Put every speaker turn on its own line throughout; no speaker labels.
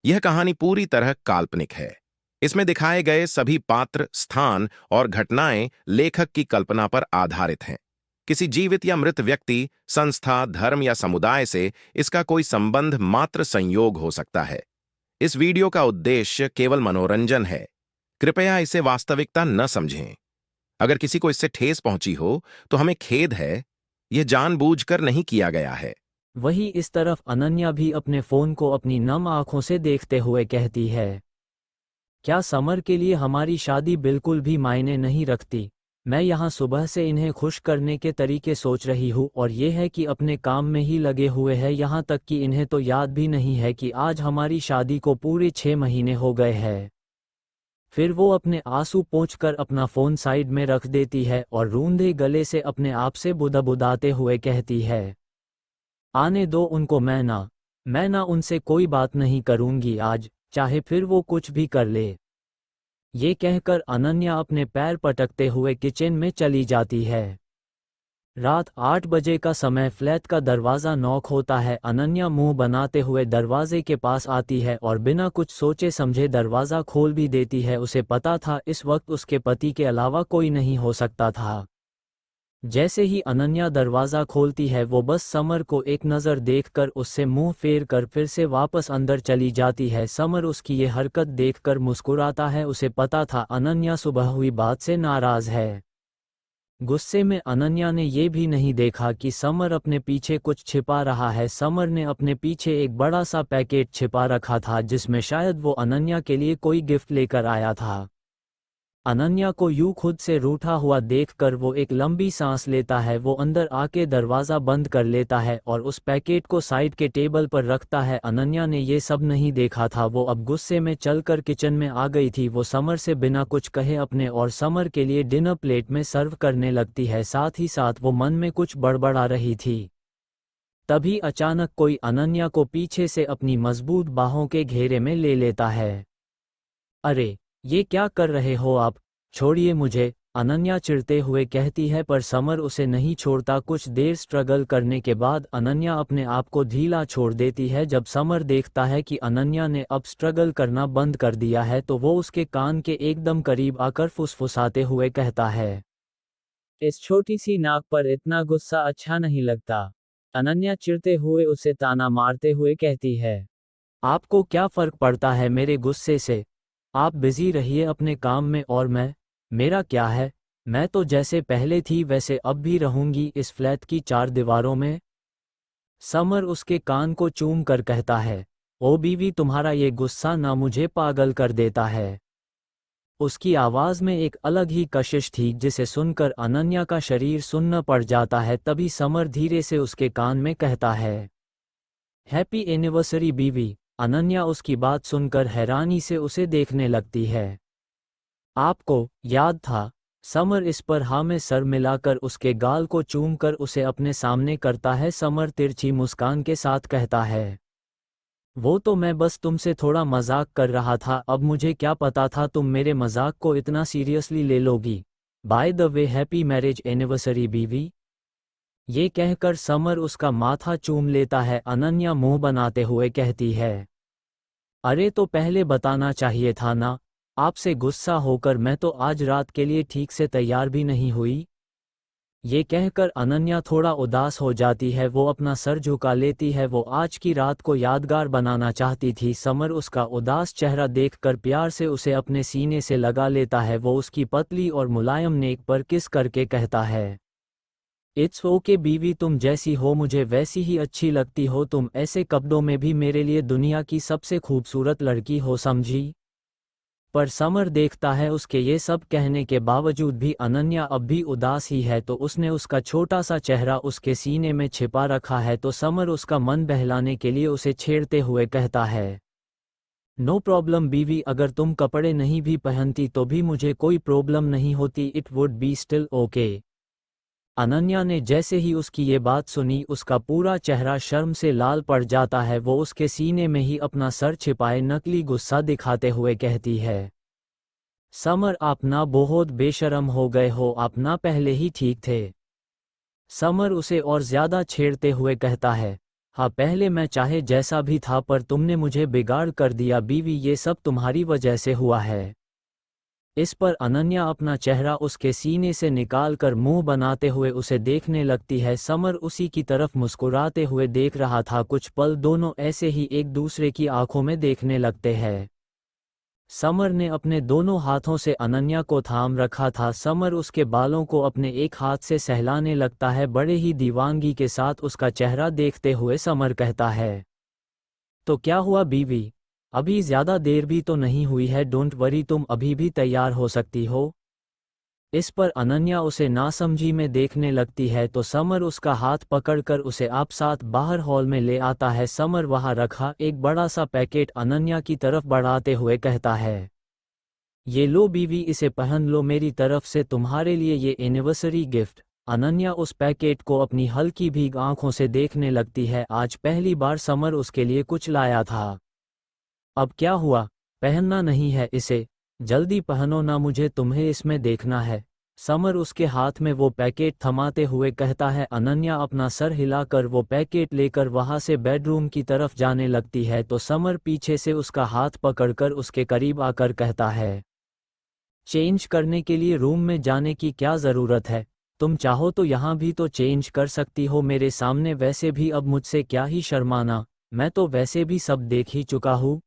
यह कहानी पूरी तरह काल्पनिक है। इसमें दिखाए गए सभी पात्र, स्थान और घटनाएं लेखक की कल्पना पर आधारित हैं। किसी जीवित या मृत व्यक्ति, संस्था, धर्म या समुदाय से इसका कोई संबंध मात्र संयोग हो सकता है। इस वीडियो का उद्देश्य केवल मनोरंजन है। कृपया इसे वास्तविकता न समझें। अगर किसी को इससे ठेस पहुंची हो, तो हमें खेद है। यह जानबूझकर नहीं किया गया है।
वही इस तरफ अनन्या भी अपने फोन को अपनी नम आंखों से देखते हुए कहती है, क्या समर के लिए हमारी शादी बिल्कुल भी मायने नहीं रखती? मैं यहाँ सुबह से इन्हें खुश करने के तरीके सोच रही हूँ और ये है कि अपने काम में ही लगे हुए हैं, यहाँ तक कि इन्हें तो याद भी नहीं है कि आज हमारी शादी को पूरे 6 महीने हो गए हैं। फिर वो अपने आंसू पोंछकर अपना फ़ोन साइड में रख देती है और रूंधे गले से अपने आप से बुदबुदाते हुए कहती है, आने दो उनको, मैं ना उनसे कोई बात नहीं करूंगी आज, चाहे फिर वो कुछ भी कर ले। ये कहकर अनन्या अपने पैर पटकते हुए किचन में चली जाती है। रात 8 बजे का समय, फ्लैट का दरवाज़ा नॉक होता है। अनन्या मुंह बनाते हुए दरवाजे के पास आती है और बिना कुछ सोचे समझे दरवाज़ा खोल भी देती है। उसे पता था इस वक्त उसके पति के अलावा कोई नहीं हो सकता था। जैसे ही अनन्या दरवाज़ा खोलती है, वो बस समर को एक नज़र देखकर उससे मुंह फेर कर फिर से वापस अंदर चली जाती है। समर उसकी ये हरकत देखकर मुस्कुराता है। उसे पता था अनन्या सुबह हुई बात से नाराज़ है। गुस्से में अनन्या ने ये भी नहीं देखा कि समर अपने पीछे कुछ छिपा रहा है। समर ने अपने पीछे एक बड़ा सा पैकेट छिपा रखा था जिसमें शायद वो अनन्या के लिए कोई गिफ्ट लेकर आया था। अनन्या को यूं खुद से रूठा हुआ देखकर वो एक लंबी सांस लेता है। वो अंदर आके दरवाज़ा बंद कर लेता है और उस पैकेट को साइड के टेबल पर रखता है। अनन्या ने ये सब नहीं देखा था। वो अब गुस्से में चलकर किचन में आ गई थी। वो समर से बिना कुछ कहे अपने और समर के लिए डिनर प्लेट में सर्व करने लगती है। साथ ही साथ वो मन में कुछ बड़बड़ा रही थी। तभी अचानक कोई अनन्या को पीछे से अपनी मजबूत बाहों के घेरे में ले लेता है। अरे, ये क्या कर रहे हो आप? छोड़िए मुझे, अनन्या चिढ़ते हुए कहती है, पर समर उसे नहीं छोड़ता। कुछ देर स्ट्रगल करने के बाद अनन्या अपने आप को ढीला छोड़ देती है। जब समर देखता है कि अनन्या ने अब स्ट्रगल करना बंद कर दिया है, तो वो उसके कान के एकदम करीब आकर फुसफुसाते हुए कहता है, इस छोटी सी नाक पर इतना गुस्सा अच्छा नहीं लगता। अनन्या चिढ़ते हुए उसे ताना मारते हुए कहती है, आपको क्या फर्क पड़ता है मेरे गुस्से से? आप बिजी रहिए अपने काम में और मेरा क्या है? मैं तो जैसे पहले थी वैसे अब भी रहूंगी इस फ्लैट की 4 दीवारों में। समर उसके कान को चूम कर कहता है, ओ बीवी, तुम्हारा ये गुस्सा ना मुझे पागल कर देता है। उसकी आवाज़ में एक अलग ही कशिश थी जिसे सुनकर अनन्या का शरीर सुन्न पड़ जाता है। तभी समर धीरे से उसके कान में कहता है, हैप्पी एनिवर्सरी बीवी। अनन्या उसकी बात सुनकर हैरानी से उसे देखने लगती है। आपको याद था? समर इस पर हाँ में सर मिलाकर उसके गाल को चूमकर उसे अपने सामने करता है। समर तिरछी मुस्कान के साथ कहता है, वो तो मैं बस तुमसे थोड़ा मजाक कर रहा था। अब मुझे क्या पता था तुम मेरे मजाक को इतना सीरियसली ले लोगी। By the way, happy marriage anniversary बीवी। ये कहकर समर उसका माथा चूम लेता है। अनन्या मुंह बनाते हुए कहती है, अरे तो पहले बताना चाहिए था ना। आपसे गुस्सा होकर मैं तो आज रात के लिए ठीक से तैयार भी नहीं हुई। ये कहकर अनन्या थोड़ा उदास हो जाती है। वो अपना सर झुका लेती है। वो आज की रात को यादगार बनाना चाहती थी। समर उसका उदास चेहरा देखकर प्यार से उसे अपने सीने से लगा लेता है। वो उसकी पतली और मुलायम नेक पर किस करके कहता है, इट्स ओके बीवी, तुम जैसी हो मुझे वैसी ही अच्छी लगती हो। तुम ऐसे कपड़ों में भी मेरे लिए दुनिया की सबसे खूबसूरत लड़की हो, समझी? पर समर देखता है उसके ये सब कहने के बावजूद भी अनन्या अब भी उदास ही है, तो उसने उसका छोटा सा चेहरा उसके सीने में छिपा रखा है। तो समर उसका मन बहलाने के लिए उसे छेड़ते हुए कहता है, नो प्रॉब्लम बीवी, अगर तुम कपड़े नहीं भी पहनती तो भी मुझे कोई प्रॉब्लम नहीं होती। It would be still okay. Ananya ने जैसे ही उसकी ये बात सुनी, उसका पूरा चेहरा शर्म से लाल पड़ जाता है। वो उसके सीने में ही अपना सर छिपाए नकली गुस्सा दिखाते हुए कहती है, समर, आप ना बहुत बेशर्म हो गए हो, आप ना पहले ही ठीक थे। समर उसे और ज्यादा छेड़ते हुए कहता है, हाँ, पहले मैं चाहे जैसा भी था पर तुमने मुझे बिगाड़ कर दिया बीवी, ये सब तुम्हारी वजह से हुआ है। इस पर अनन्या अपना चेहरा उसके सीने से निकाल कर मुंह बनाते हुए उसे देखने लगती है। समर उसी की तरफ मुस्कुराते हुए देख रहा था। कुछ पल दोनों ऐसे ही एक दूसरे की आंखों में देखने लगते हैं। समर ने अपने दोनों हाथों से अनन्या को थाम रखा था। समर उसके बालों को अपने एक हाथ से सहलाने लगता है। बड़े ही दीवानगी के साथ उसका चेहरा देखते हुए समर कहता है, तो क्या हुआ बीवी, अभी ज्यादा देर भी तो नहीं हुई है, डोंट वरी, तुम अभी भी तैयार हो सकती हो। इस पर अनन्या उसे नासमझी में देखने लगती है तो समर उसका हाथ पकड़कर उसे आप साथ बाहर हॉल में ले आता है। समर वहां रखा एक बड़ा सा पैकेट अनन्या की तरफ बढ़ाते हुए कहता है, ये लो बीवी, इसे पहन लो, मेरी तरफ से तुम्हारे लिए ये एनिवर्सरी गिफ्ट। अनन्या उस पैकेट को अपनी हल्की भीग आंखों से देखने लगती है। आज पहली बार समर उसके लिए कुछ लाया था। अब क्या हुआ, पहनना नहीं है इसे, जल्दी पहनो ना, मुझे तुम्हें इसमें देखना है। समर उसके हाथ में वो पैकेट थमाते हुए कहता है। अनन्या अपना सर हिलाकर वो पैकेट लेकर वहां से बेडरूम की तरफ जाने लगती है तो समर पीछे से उसका हाथ पकड़कर उसके करीब आकर कहता है, चेंज करने के लिए रूम में जाने की क्या ज़रूरत है, तुम चाहो तो यहाँ भी तो चेंज कर सकती हो मेरे सामने, वैसे भी अब मुझसे क्या ही शर्माना, मैं तो वैसे भी सब देख ही चुका हूँ।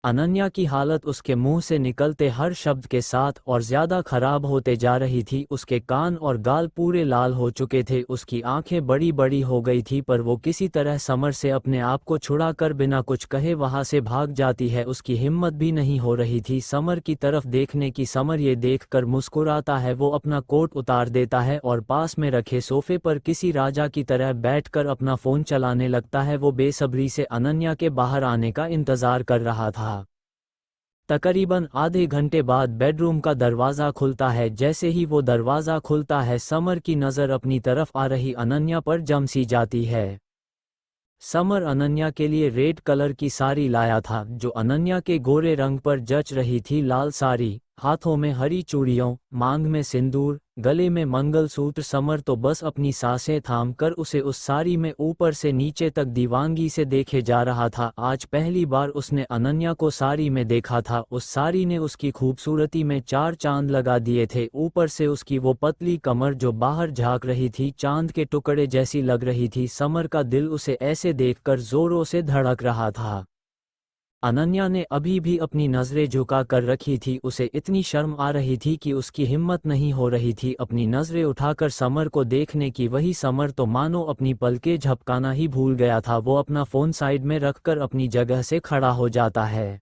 अनन्या की हालत उसके मुंह से निकलते हर शब्द के साथ और ज्यादा खराब होते जा रही थी। उसके कान और गाल पूरे लाल हो चुके थे, उसकी आंखें बड़ी बड़ी हो गई थी, पर वो किसी तरह समर से अपने आप को छुड़ाकर बिना कुछ कहे वहां से भाग जाती है। उसकी हिम्मत भी नहीं हो रही थी समर की तरफ देखने की। समर ये देखकर मुस्कुराता है, वो अपना कोट उतार देता है और पास में रखे सोफे पर किसी राजा की तरह बैठकर अपना फोन चलाने लगता है। वो बेसब्री से अनन्या के बाहर आने का इंतजार कर रहा था। तकरीबन आधे घंटे बाद बेडरूम का दरवाज़ा खुलता है। जैसे ही वो दरवाज़ा खुलता है समर की नज़र अपनी तरफ आ रही अनन्या पर जम सी जाती है। समर अनन्या के लिए रेड कलर की साड़ी लाया था जो अनन्या के गोरे रंग पर जच रही थी। लाल साड़ी, हाथों में हरी चूड़ियों, मांग में सिंदूर, गले में मंगलसूत्र। समर तो बस अपनी सांसें थाम कर उसे उस साड़ी में ऊपर से नीचे तक दीवानगी से देखे जा रहा था। आज पहली बार उसने अनन्या को साड़ी में देखा था। उस साड़ी ने उसकी खूबसूरती में चार चांद लगा दिए थे। ऊपर से उसकी वो पतली कमर जो बाहर झांक रही थी, चांद के टुकड़े जैसी लग रही थी। समर का दिल उसे ऐसे देखकर जोरों से धड़क रहा था। अनन्या ने अभी भी अपनी नज़रें झुका कर रखी थी। उसे इतनी शर्म आ रही थी कि उसकी हिम्मत नहीं हो रही थी अपनी नज़रें उठाकर समर को देखने की। वही समर तो मानो अपनी पलकें झपकाना ही भूल गया था। वो अपना फ़ोन साइड में रखकर अपनी जगह से खड़ा हो जाता है।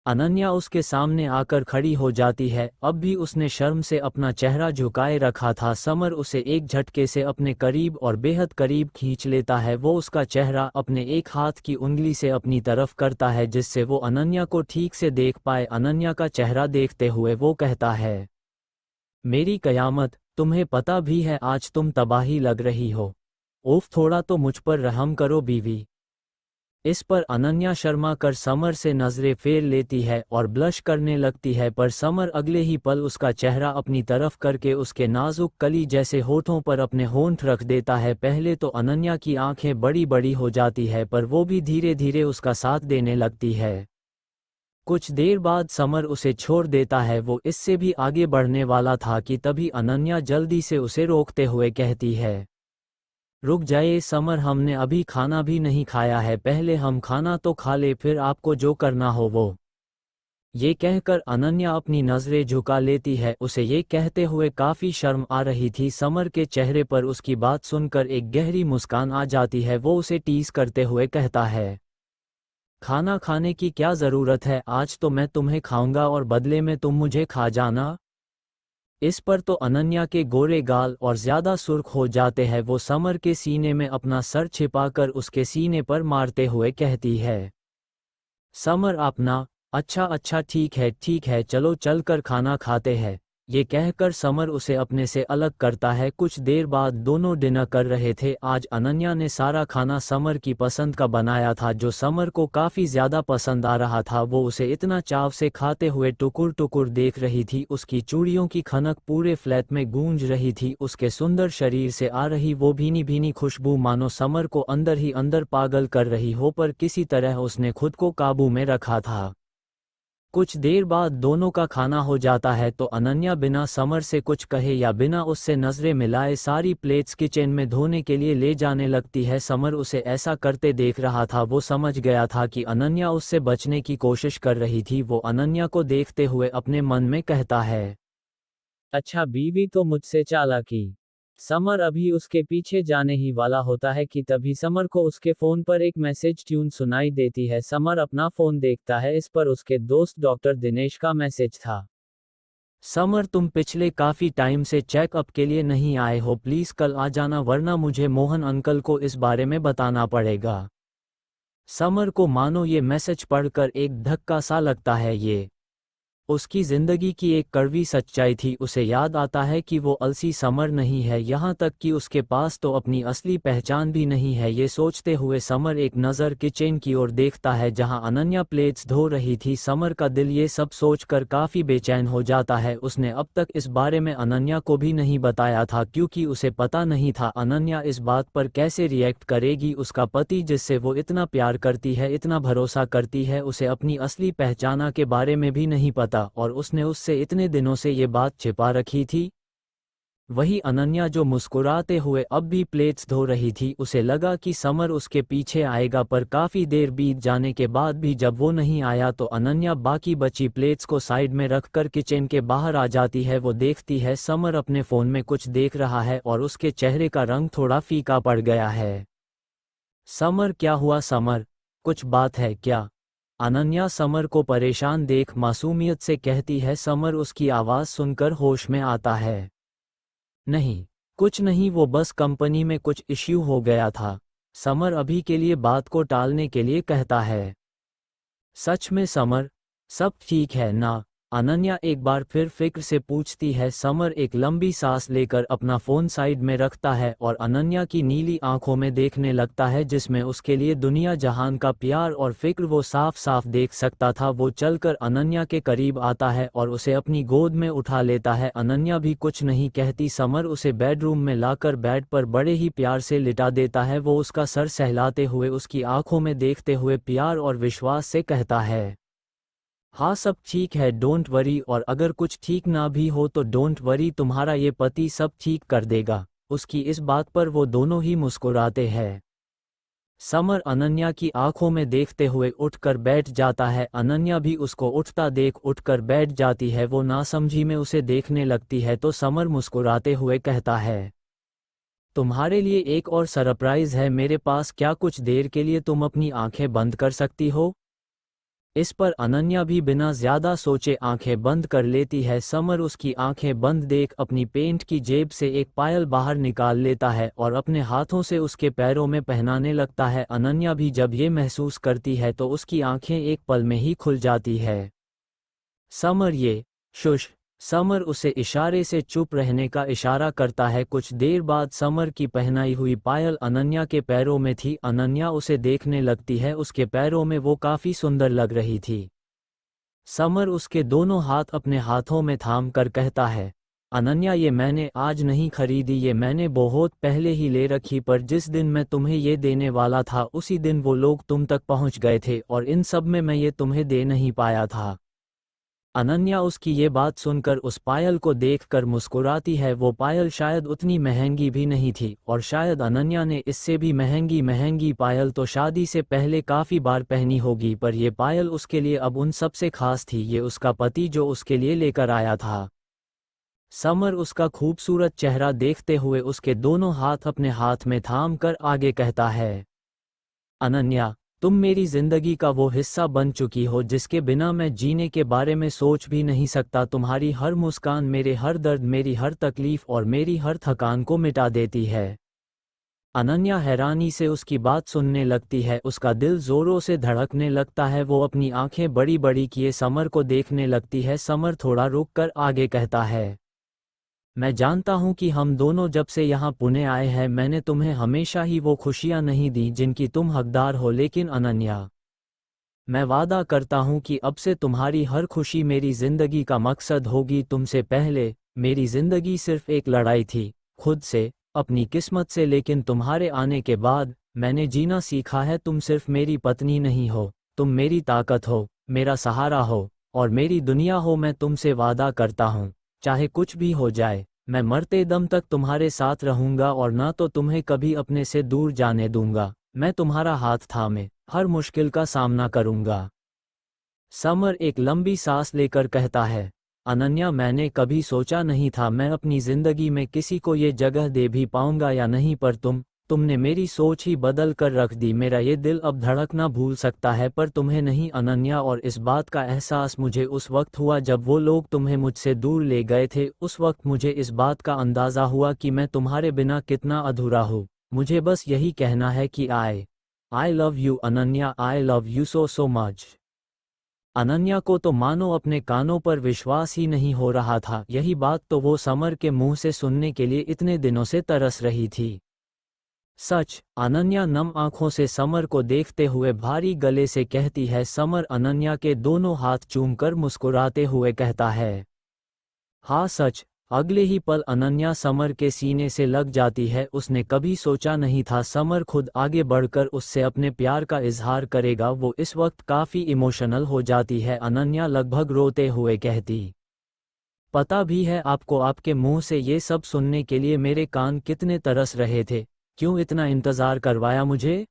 अनन्या उसके सामने आकर खड़ी हो जाती है। अब भी उसने शर्म से अपना चेहरा झुकाए रखा था। समर उसे एक झटके से अपने करीब और बेहद करीब खींच लेता है। वो उसका चेहरा अपने एक हाथ की उंगली से अपनी तरफ करता है जिससे वो अनन्या को ठीक से देख पाए। अनन्या का चेहरा देखते हुए वो कहता है, मेरी कयामत, तुम्हें पता भी है आज तुम तबाही लग रही हो। उफ, थोड़ा तो मुझ पर रहम करो बीवी। इस पर अनन्या शर्मा कर समर से नजरें फेर लेती है और ब्लश करने लगती है, पर समर अगले ही पल उसका चेहरा अपनी तरफ करके उसके नाजुक कली जैसे होठों पर अपने होंठ रख देता है। पहले तो अनन्या की आंखें बड़ी बड़ी हो जाती है पर वो भी धीरे धीरे उसका साथ देने लगती है। कुछ देर बाद समर उसे छोड़ देता है। वो इससे भी आगे बढ़ने वाला था कि तभी अनन्या जल्दी से उसे रोकते हुए कहती है, रुक जाइए समर, हमने अभी खाना भी नहीं खाया है, पहले हम खाना तो खा ले फिर आपको जो करना हो वो। ये कहकर अनन्या अपनी नज़रें झुका लेती है। उसे ये कहते हुए काफ़ी शर्म आ रही थी। समर के चेहरे पर उसकी बात सुनकर एक गहरी मुस्कान आ जाती है। वो उसे टीज करते हुए कहता है, खाना खाने की क्या ज़रूरत है, आज तो मैं तुम्हें खाऊंगा और बदले में तुम मुझे खा जाना। इस पर तो अनन्या के गोरे गाल और ज्यादा सुर्ख हो जाते हैं। वो समर के सीने में अपना सर छिपाकर उसके सीने पर मारते हुए कहती है, समर अपना, अच्छा अच्छा ठीक है चलो चलकर खाना खाते हैं। ये कहकर समर उसे अपने से अलग करता है। कुछ देर बाद दोनों डिनर कर रहे थे। आज अनन्या ने सारा खाना समर की पसंद का बनाया था, जो समर को काफ़ी ज़्यादा पसंद आ रहा था। वो उसे इतना चाव से खाते हुए टुकुर टुकुर देख रही थी। उसकी चूड़ियों की खनक पूरे फ्लैट में गूंज रही थी। उसके सुंदर शरीर से आ रही वो भीनी भीनी खुशबू मानो समर को अंदर ही अंदर पागल कर रही हो, पर किसी तरह उसने खुद को काबू में रखा था। कुछ देर बाद दोनों का खाना हो जाता है तो अनन्या बिना समर से कुछ कहे या बिना उससे नजरें मिलाए सारी प्लेट्स किचन में धोने के लिए ले जाने लगती है। समर उसे ऐसा करते देख रहा था। वो समझ गया था कि अनन्या उससे बचने की कोशिश कर रही थी। वो अनन्या को देखते हुए अपने मन में कहता है, अच्छा बीवी तो मुझसे चालाकी। समर अभी उसके पीछे जाने ही वाला होता है कि तभी समर को उसके फोन पर एक मैसेज ट्यून सुनाई देती है। समर अपना फोन देखता है। इस पर उसके दोस्त डॉक्टर दिनेश का मैसेज था। समर, तुम पिछले काफी टाइम से चेकअप के लिए नहीं आए हो, प्लीज कल आ जाना वरना मुझे मोहन अंकल को इस बारे में बताना पड़ेगा। समर को मानो ये मैसेज पढ़कर एक धक्का सा लगता है। ये उसकी जिंदगी की एक कड़वी सच्चाई थी। उसे याद आता है कि वो अलसी समर नहीं है, यहाँ तक कि उसके पास तो अपनी असली पहचान भी नहीं है। ये सोचते हुए समर एक नज़र किचन की ओर देखता है जहाँ अनन्या प्लेट्स धो रही थी। समर का दिल ये सब सोचकर काफ़ी बेचैन हो जाता है। उसने अब तक इस बारे में अनन्या को भी नहीं बताया था, क्योंकि उसे पता नहीं था अनन्या इस बात पर कैसे रिएक्ट करेगी। उसका पति जिससे वो इतना प्यार करती है, इतना भरोसा करती है, उसे अपनी असली पहचान के बारे में भी नहीं पता और उसने उससे इतने दिनों से ये बात छिपा रखी थी। वही अनन्या जो मुस्कुराते हुए अब भी प्लेट्स धो रही थी। उसे लगा कि समर उसके पीछे आएगा, पर काफी देर बीत जाने के बाद भी जब वो नहीं आया तो अनन्या बाकी बची प्लेट्स को साइड में रखकर किचन के बाहर आ जाती है। वो देखती है समर अपने फोन में कुछ देख रहा है और उसके चेहरे का रंग थोड़ा फीका पड़ गया है। समर, क्या हुआ समर, कुछ बात है क्या? अनन्या समर को परेशान देख मासूमियत से कहती है। समर उसकी आवाज़ सुनकर होश में आता है। नहीं, कुछ नहीं, वो बस कंपनी में कुछ इश्यू हो गया था। समर अभी के लिए बात को टालने के लिए कहता है। सच में समर, सब ठीक है ना? अनन्या एक बार फिर फिक्र से पूछती है। समर एक लंबी सांस लेकर अपना फ़ोन साइड में रखता है और अनन्या की नीली आंखों में देखने लगता है, जिसमें उसके लिए दुनिया जहान का प्यार और फिक्र वो साफ साफ देख सकता था। वो चलकर अनन्या के करीब आता है और उसे अपनी गोद में उठा लेता है। अनन्या भी कुछ नहीं कहती। समर उसे बेडरूम में लाकर बेड पर बड़े ही प्यार से लिटा देता है। वो उसका सर सहलाते हुए उसकी आंखों में देखते हुए प्यार और विश्वास से कहता है, हाँ सब ठीक है, डोंट वरी, और अगर कुछ ठीक ना भी हो तो डोंट वरी, तुम्हारा ये पति सब ठीक कर देगा। उसकी इस बात पर वो दोनों ही मुस्कुराते हैं। समर अनन्या की आंखों में देखते हुए उठकर बैठ जाता है। अनन्या भी उसको उठता देख उठकर बैठ जाती है। वो नासमझी में उसे देखने लगती है तो समर मुस्कुराते हुए कहता है, तुम्हारे लिए एक और सरप्राइज है मेरे पास, क्या कुछ देर के लिए तुम अपनी आंखें बंद कर सकती हो? इस पर अनन्या भी बिना ज्यादा सोचे आंखें बंद कर लेती है। समर उसकी आंखें बंद देख अपनी पेंट की जेब से एक पायल बाहर निकाल लेता है और अपने हाथों से उसके पैरों में पहनाने लगता है। अनन्या भी जब ये महसूस करती है तो उसकी आंखें एक पल में ही खुल जाती है। समर, ये शुश। समर उसे इशारे से चुप रहने का इशारा करता है। कुछ देर बाद समर की पहनाई हुई पायल अनन्या के पैरों में थी। अनन्या उसे देखने लगती है। उसके पैरों में वो काफी सुंदर लग रही थी। समर उसके दोनों हाथ अपने हाथों में थाम कर कहता है, अनन्या ये मैंने आज नहीं खरीदी, ये मैंने बहुत पहले ही ले रखी, पर जिस दिन मैं तुम्हें ये देने वाला था उसी दिन वो लोग तुम तक पहुंच गए थे और इन सब में मैं ये तुम्हें दे नहीं पाया था। अनन्या उसकी ये बात सुनकर उस पायल को देखकर मुस्कुराती है। वो पायल शायद उतनी महंगी भी नहीं थी और शायद अनन्या ने इससे भी महंगी महंगी पायल तो शादी से पहले काफ़ी बार पहनी होगी, पर ये पायल उसके लिए अब उन सबसे खास थी। ये उसका पति जो उसके लिए लेकर आया था। समर उसका खूबसूरत चेहरा देखते हुए उसके दोनों हाथ अपने हाथ में थाम कर आगे कहता है, अनन्या, तुम मेरी जिंदगी का वो हिस्सा बन चुकी हो जिसके बिना मैं जीने के बारे में सोच भी नहीं सकता। तुम्हारी हर मुस्कान मेरे हर दर्द, मेरी हर तकलीफ और मेरी हर थकान को मिटा देती है। अनन्या हैरानी से उसकी बात सुनने लगती है, उसका दिल जोरों से धड़कने लगता है। वो अपनी आंखें बड़ी बड़ी किए समर को देखने लगती है। समर थोड़ा रुक कर आगे कहता है, मैं जानता हूं कि हम दोनों जब से यहाँ पुणे आए हैं मैंने तुम्हें हमेशा ही वो खुशियाँ नहीं दी जिनकी तुम हकदार हो, लेकिन अनन्या, मैं वादा करता हूं कि अब से तुम्हारी हर खुशी मेरी जिंदगी का मकसद होगी। तुमसे पहले मेरी जिंदगी सिर्फ एक लड़ाई थी, खुद से, अपनी किस्मत से, लेकिन तुम्हारे आने के बाद मैंने जीना सीखा है। तुम सिर्फ मेरी पत्नी नहीं हो, तुम मेरी ताकत हो, मेरा सहारा हो और मेरी दुनिया हो। मैं तुमसे वादा करता हूँ, चाहे कुछ भी हो जाए, मैं मरते दम तक तुम्हारे साथ रहूंगा और ना तो तुम्हें कभी अपने से दूर जाने दूंगा। मैं तुम्हारा हाथ थामे हर मुश्किल का सामना करूंगा। समर एक लंबी सांस लेकर कहता है, अनन्या, मैंने कभी सोचा नहीं था मैं अपनी जिंदगी में किसी को ये जगह दे भी पाऊंगा या नहीं, पर तुमने मेरी सोच ही बदल कर रख दी। मेरा ये दिल अब धड़कना भूल सकता है पर तुम्हें नहीं अनन्या। और इस बात का एहसास मुझे उस वक्त हुआ जब वो लोग तुम्हें मुझसे दूर ले गए थे। उस वक्त मुझे इस बात का अंदाज़ा हुआ कि मैं तुम्हारे बिना कितना अधूरा हूँ। मुझे बस यही कहना है कि I love you Ananya, I love you so so much. Ananya को तो मानो अपने कानों पर विश्वास ही नहीं हो रहा था। यही बात तो वो समर के मुंह से सुनने के लिए इतने दिनों से तरस रही थी। सच, अनन्या नम आंखों से समर को देखते हुए भारी गले से कहती है। समर अनन्या के दोनों हाथ चूमकर मुस्कुराते हुए कहता है, हाँ सच। अगले ही पल अनन्या समर के सीने से लग जाती है। उसने कभी सोचा नहीं था समर खुद आगे बढ़कर उससे अपने प्यार का इजहार करेगा। वो इस वक्त काफ़ी इमोशनल हो जाती है। अनन्या लगभग रोते हुए कहती, पता भी है आपको, आपके मुंह से ये सब सुनने के लिए मेरे कान कितने तरस रहे थे। क्यों इतना इंतज़ार करवाया मुझे?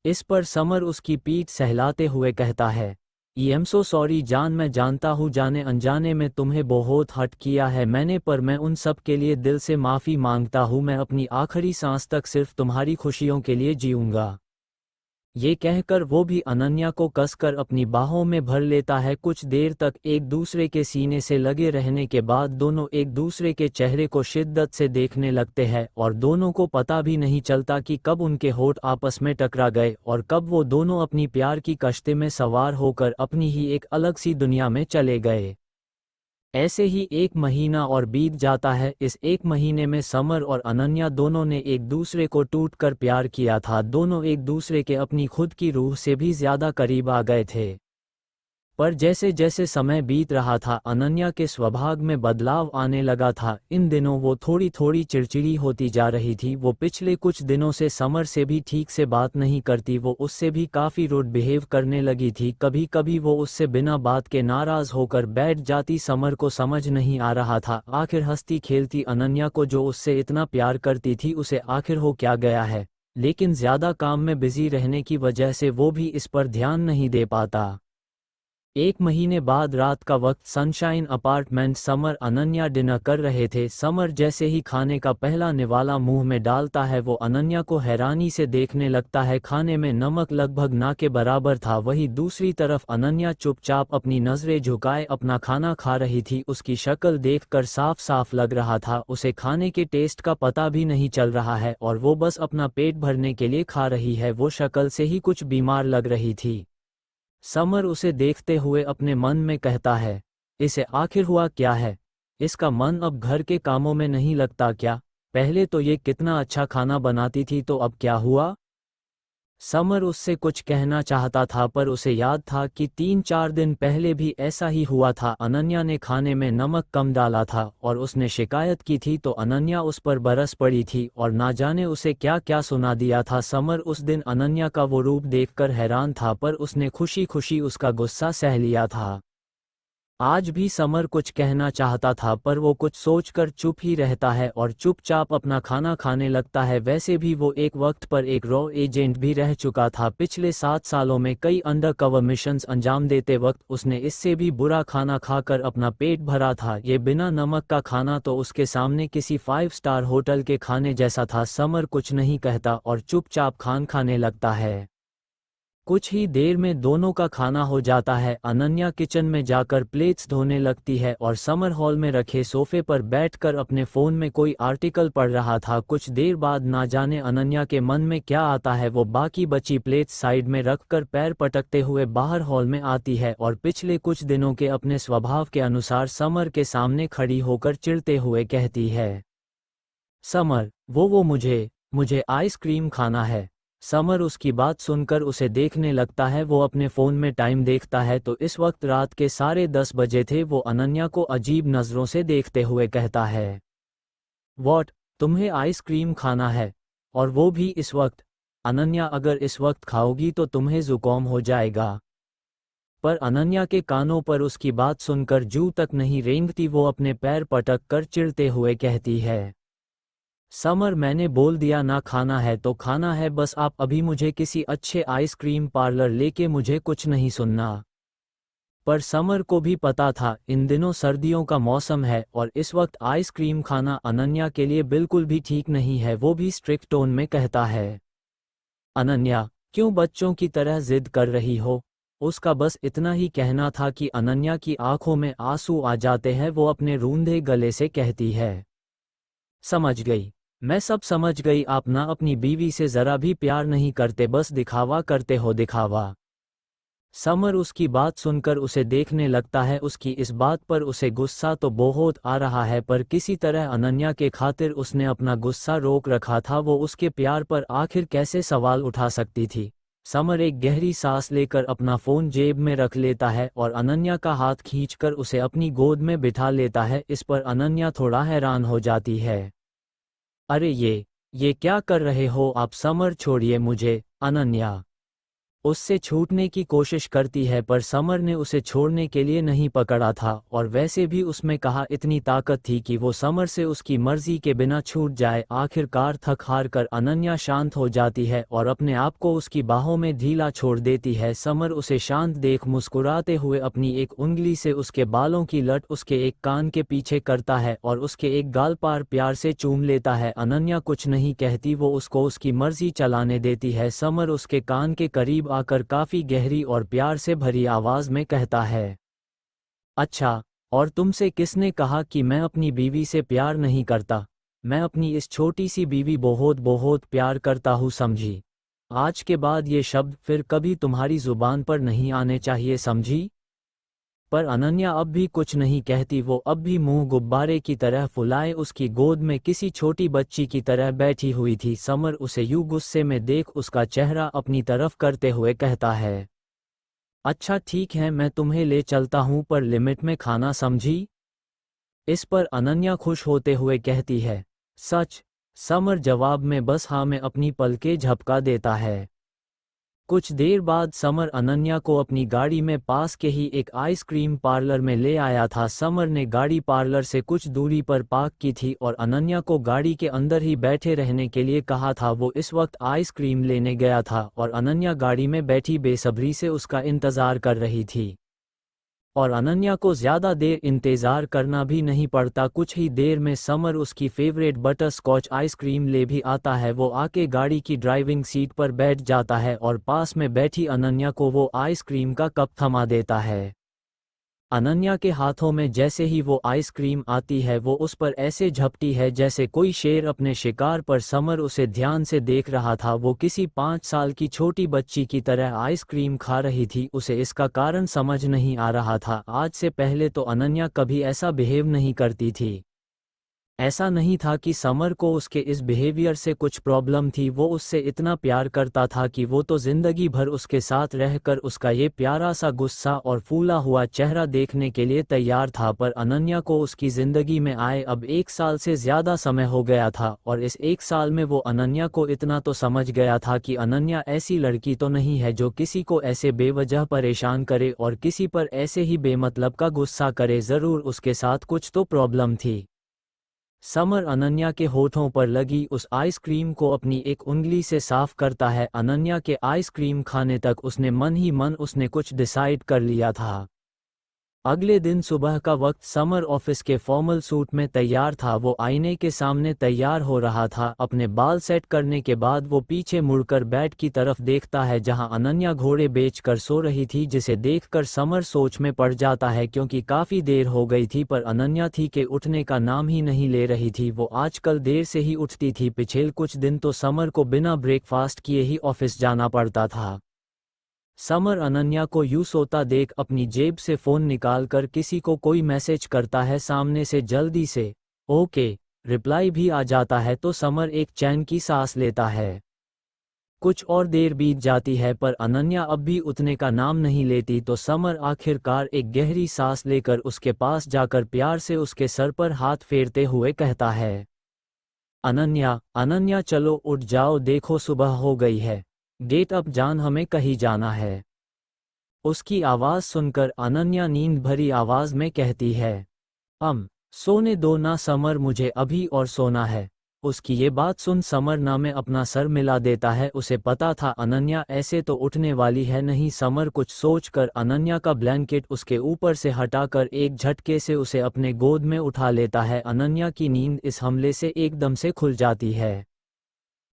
इस पर समर उसकी पीठ सहलाते हुए कहता है, आई एम सो सॉरी जान, मैं जानता हूँ जाने अनजाने में तुम्हें बहुत हर्ट किया है मैंने, पर मैं उन सब के लिए दिल से माफ़ी मांगता हूँ। मैं अपनी आखिरी सांस तक सिर्फ तुम्हारी खुशियों के लिए जीऊँगा। ये कहकर वो भी अनन्या को कसकर अपनी बाहों में भर लेता है। कुछ देर तक एक दूसरे के सीने से लगे रहने के बाद दोनों एक दूसरे के चेहरे को शिद्दत से देखने लगते हैं और दोनों को पता भी नहीं चलता कि कब उनके होंठ आपस में टकरा गए और कब वो दोनों अपनी प्यार की कश्ती में सवार होकर अपनी ही एक अलग सी दुनिया में चले गए। ऐसे ही एक महीना और बीत जाता है। इस एक महीने में समर और अनन्या दोनों ने एक दूसरे को टूट कर प्यार किया था। दोनों एक दूसरे के अपनी खुद की रूह से भी ज्यादा करीब आ गए थे। पर जैसे जैसे समय बीत रहा था अनन्या के स्वभाव में बदलाव आने लगा था। इन दिनों वो थोड़ी थोड़ी चिड़चिड़ी होती जा रही थी। वो पिछले कुछ दिनों से समर से भी ठीक से बात नहीं करती। वो उससे भी काफ़ी रूड बिहेव करने लगी थी। कभी कभी वो उससे बिना बात के नाराज़ होकर बैठ जाती। समर को समझ नहीं आ रहा था आखिर हंसती खेलती अनन्या को जो उससे इतना प्यार करती थी उसे आखिर हो क्या गया है। लेकिन ज़्यादा काम में बिजी रहने की वजह से वो भी इस पर ध्यान नहीं दे पाता। एक महीने बाद रात का वक्त, sunshine apartment. Summer Ananya dinner कर रहे थे। समर जैसे ही खाने का पहला निवाला मुंह में डालता है वो अनन्या को हैरानी से देखने लगता है। खाने में नमक लगभग ना के बराबर था। वहीं दूसरी तरफ अनन्या चुपचाप अपनी नजरें झुकाए अपना खाना खा रही थी। उसकी शक्ल देखकर साफ साफ लग रहा था उसे खाने के टेस्ट का पता भी नहीं चल रहा है और वो बस अपना पेट भरने के लिए खा रही है। वो शक्ल से ही कुछ बीमार लग रही थी। समर उसे देखते हुए अपने मन में कहता है, इसे आखिर हुआ क्या है? इसका मन अब घर के कामों में नहीं लगता क्या? पहले तो ये कितना अच्छा खाना बनाती थी, तो अब क्या हुआ? समर उससे कुछ कहना चाहता था पर उसे याद था कि 3-4 दिन पहले भी ऐसा ही हुआ था। अनन्या ने खाने में नमक कम डाला था और उसने शिकायत की थी तो अनन्या उस पर बरस पड़ी थी और ना जाने उसे क्या क्या सुना दिया था। समर उस दिन अनन्या का वो रूप देखकर हैरान था पर उसने खुशी खुशी उसका गुस्सा सह लिया था। आज भी समर कुछ कहना चाहता था पर वो कुछ सोचकर चुप ही रहता है और चुपचाप अपना खाना खाने लगता है। वैसे भी वो एक वक्त पर एक रॉ एजेंट भी रह चुका था। पिछले 7 सालों में कई अंडरकवर मिशंस अंजाम देते वक्त उसने इससे भी बुरा खाना खाकर अपना पेट भरा था। ये बिना नमक का खाना तो उसके सामने किसी 5 स्टार होटल के खाने जैसा था। समर कुछ नहीं कहता और चुपचाप खाने लगता है। कुछ ही देर में दोनों का खाना हो जाता है। अनन्या किचन में जाकर प्लेट्स धोने लगती है और समर हॉल में रखे सोफे पर बैठकर अपने फ़ोन में कोई आर्टिकल पढ़ रहा था। कुछ देर बाद ना जाने अनन्या के मन में क्या आता है, वो बाकी बची प्लेट्स साइड में रखकर पैर पटकते हुए बाहर हॉल में आती है और पिछले कुछ दिनों के अपने स्वभाव के अनुसार समर के सामने खड़ी होकर चिढ़ते हुए कहती है, समर, वो मुझे आइसक्रीम खाना है। समर उसकी बात सुनकर उसे देखने लगता है। वो अपने फ़ोन में टाइम देखता है तो इस वक्त रात के 10:30 बजे थे। वो अनन्या को अजीब नज़रों से देखते हुए कहता है, वॉट, तुम्हें आइसक्रीम खाना है? और वो भी इस वक्त? अनन्या, अगर इस वक्त खाओगी तो तुम्हें ज़ुकाम हो जाएगा। पर अनन्या के कानों पर उसकी बात सुनकर जू तक नहीं रेंगती। वो अपने पैर पटक कर चिढ़ते हुए कहती है, समर, मैंने बोल दिया ना खाना है तो खाना है, बस आप अभी मुझे किसी अच्छे आइसक्रीम पार्लर लेके, मुझे कुछ नहीं सुनना। पर समर को भी पता था इन दिनों सर्दियों का मौसम है और इस वक्त आइसक्रीम खाना अनन्या के लिए बिल्कुल भी ठीक नहीं है। वो भी स्ट्रिक्ट टोन में कहता है, अनन्या, क्यों बच्चों की तरह जिद कर रही हो? उसका बस इतना ही कहना था कि अनन्या की आंखों में आंसू आ जाते हैं। वो अपने रूंधे गले से कहती है, समझ गई, मैं सब समझ गई। आप ना अपनी बीवी से ज़रा भी प्यार नहीं करते, बस दिखावा करते हो, दिखावा। समर उसकी बात सुनकर उसे देखने लगता है। उसकी इस बात पर उसे गुस्सा तो बहुत आ रहा है, पर किसी तरह अनन्या के खातिर उसने अपना गुस्सा रोक रखा था। वो उसके प्यार पर आखिर कैसे सवाल उठा सकती थी। समर एक गहरी सांस लेकर अपना फ़ोन जेब में रख लेता है और अनन्या का हाथ खींचकर उसे अपनी गोद में बिठा लेता है। इस पर अनन्या थोड़ा हैरान हो जाती है, अरे ये क्या कर रहे हो आप? समर, छोड़िए मुझे। अनन्या उससे छूटने की कोशिश करती है पर समर ने उसे छोड़ने के लिए नहीं पकड़ा था और वैसे भी उसमें कहा इतनी ताकत थी कि वो समर से उसकी मर्जी के बिना छूट जाए। आखिरकार थक हार कर अनन्या शांत हो जाती है और अपने आप को उसकी बाहों में ढीला छोड़ देती है। समर उसे शांत देख मुस्कुराते हुए अपनी एक उंगली से उसके बालों की लट उसके एक कान के पीछे करता है और उसके एक गाल पर प्यार से चूम लेता है। अनन्या कुछ नहीं कहती, वो उसको उसकी मर्जी चलाने देती है। समर उसके कान के करीब आकर काफी गहरी और प्यार से भरी आवाज में कहता है, अच्छा, और तुमसे किसने कहा कि मैं अपनी बीवी से प्यार नहीं करता? मैं अपनी इस छोटी सी बीवी बहुत बहुत प्यार करता हूँ, समझी? आज के बाद ये शब्द फिर कभी तुम्हारी जुबान पर नहीं आने चाहिए, समझी? पर अनन्या अब भी कुछ नहीं कहती। वो अब भी मुंह गुब्बारे की तरह फुलाए उसकी गोद में किसी छोटी बच्ची की तरह बैठी हुई थी। समर उसे यूं गुस्से में देख उसका चेहरा अपनी तरफ करते हुए कहता है, अच्छा ठीक है, मैं तुम्हें ले चलता हूं, पर लिमिट में खाना, समझी? इस पर अनन्या खुश होते हुए कहती है, सच? समर जवाब में बस हाँ में अपनी पलकें झपका देता है। कुछ देर बाद समर अनन्या को अपनी गाड़ी में पास के ही एक आइसक्रीम पार्लर में ले आया था। समर ने गाड़ी पार्लर से कुछ दूरी पर पार्क की थी और अनन्या को गाड़ी के अंदर ही बैठे रहने के लिए कहा था। वो इस वक्त आइसक्रीम लेने गया था और अनन्या गाड़ी में बैठी बेसब्री से उसका इंतज़ार कर रही थी। और अनन्या को ज़्यादा देर इंतज़ार करना भी नहीं पड़ता। कुछ ही देर में समर उसकी फेवरेट बटर स्कॉच आइसक्रीम ले भी आता है। वो आके गाड़ी की ड्राइविंग सीट पर बैठ जाता है और पास में बैठी अनन्या को वो आइसक्रीम का कप थमा देता है। अनन्या के हाथों में जैसे ही वो आइसक्रीम आती है वो उस पर ऐसे झपटी है जैसे कोई शेर अपने शिकार पर। समर उसे ध्यान से देख रहा था। वो किसी 5 साल की छोटी बच्ची की तरह आइसक्रीम खा रही थी। उसे इसका कारण समझ नहीं आ रहा था। आज से पहले तो अनन्या कभी ऐसा बिहेव नहीं करती थी। ऐसा नहीं था कि समर को उसके इस बिहेवियर से कुछ प्रॉब्लम थी। वो उससे इतना प्यार करता था कि वो तो जिंदगी भर उसके साथ रहकर उसका ये प्यारा सा गुस्सा और फूला हुआ चेहरा देखने के लिए तैयार था। पर अनन्या को उसकी जिंदगी में आए अब 1 साल से ज्यादा समय हो गया था और इस 1 साल में वो अनन्या को इतना तो समझ गया था कि अनन्या ऐसी लड़की तो नहीं है जो किसी को ऐसे बेवजह परेशान करे और किसी पर ऐसे ही बेमतलब का गुस्सा करे। जरूर उसके साथ कुछ तो प्रॉब्लम थी। समर अनन्या के होठों पर लगी उस आइसक्रीम को अपनी एक उंगली से साफ करता है। अनन्या के आइसक्रीम खाने तक उसने मन ही मन उसने कुछ डिसाइड कर लिया था। अगले दिन सुबह का वक्त समर ऑफिस के फॉर्मल सूट में तैयार था। वो आईने के सामने तैयार हो रहा था। अपने बाल सेट करने के बाद वो पीछे मुड़कर बेड की तरफ देखता है जहां अनन्या घोड़े बेचकर सो रही थी, जिसे देखकर समर सोच में पड़ जाता है क्योंकि काफ़ी देर हो गई थी पर अनन्या थी कि उठने का नाम ही नहीं ले रही थी। वो आजकल देर से ही उठती थी। पिछले कुछ दिन तो समर को बिना ब्रेकफास्ट किए ही ऑफिस जाना पड़ता था। समर अनन्या को यूं सोता देख अपनी जेब से फ़ोन निकालकर किसी को कोई मैसेज करता है। सामने से जल्दी से ओके रिप्लाई भी आ जाता है तो समर एक चैन की सांस लेता है। कुछ और देर बीत जाती है पर अनन्या अब भी उठने का नाम नहीं लेती तो समर आखिरकार एक गहरी सांस लेकर उसके पास जाकर प्यार से उसके सर पर हाथ फेरते हुए कहता है, अनन्या अनन्या चलो उठ जाओ, देखो सुबह हो गई है, गेट अप जान, हमें कहीं जाना है। उसकी आवाज़ सुनकर अनन्या नींद भरी आवाज़ में कहती है, सोने दो ना समर, मुझे अभी और सोना है। उसकी ये बात सुन समर ना में अपना सर मिला देता है। उसे पता था अनन्या ऐसे तो उठने वाली है नहीं। समर कुछ सोचकर अनन्या का ब्लैंकेट उसके ऊपर से हटाकर एक झटके से उसे अपने गोद में उठा लेता है। अनन्या की नींद इस हमले से एकदम से खुल जाती है।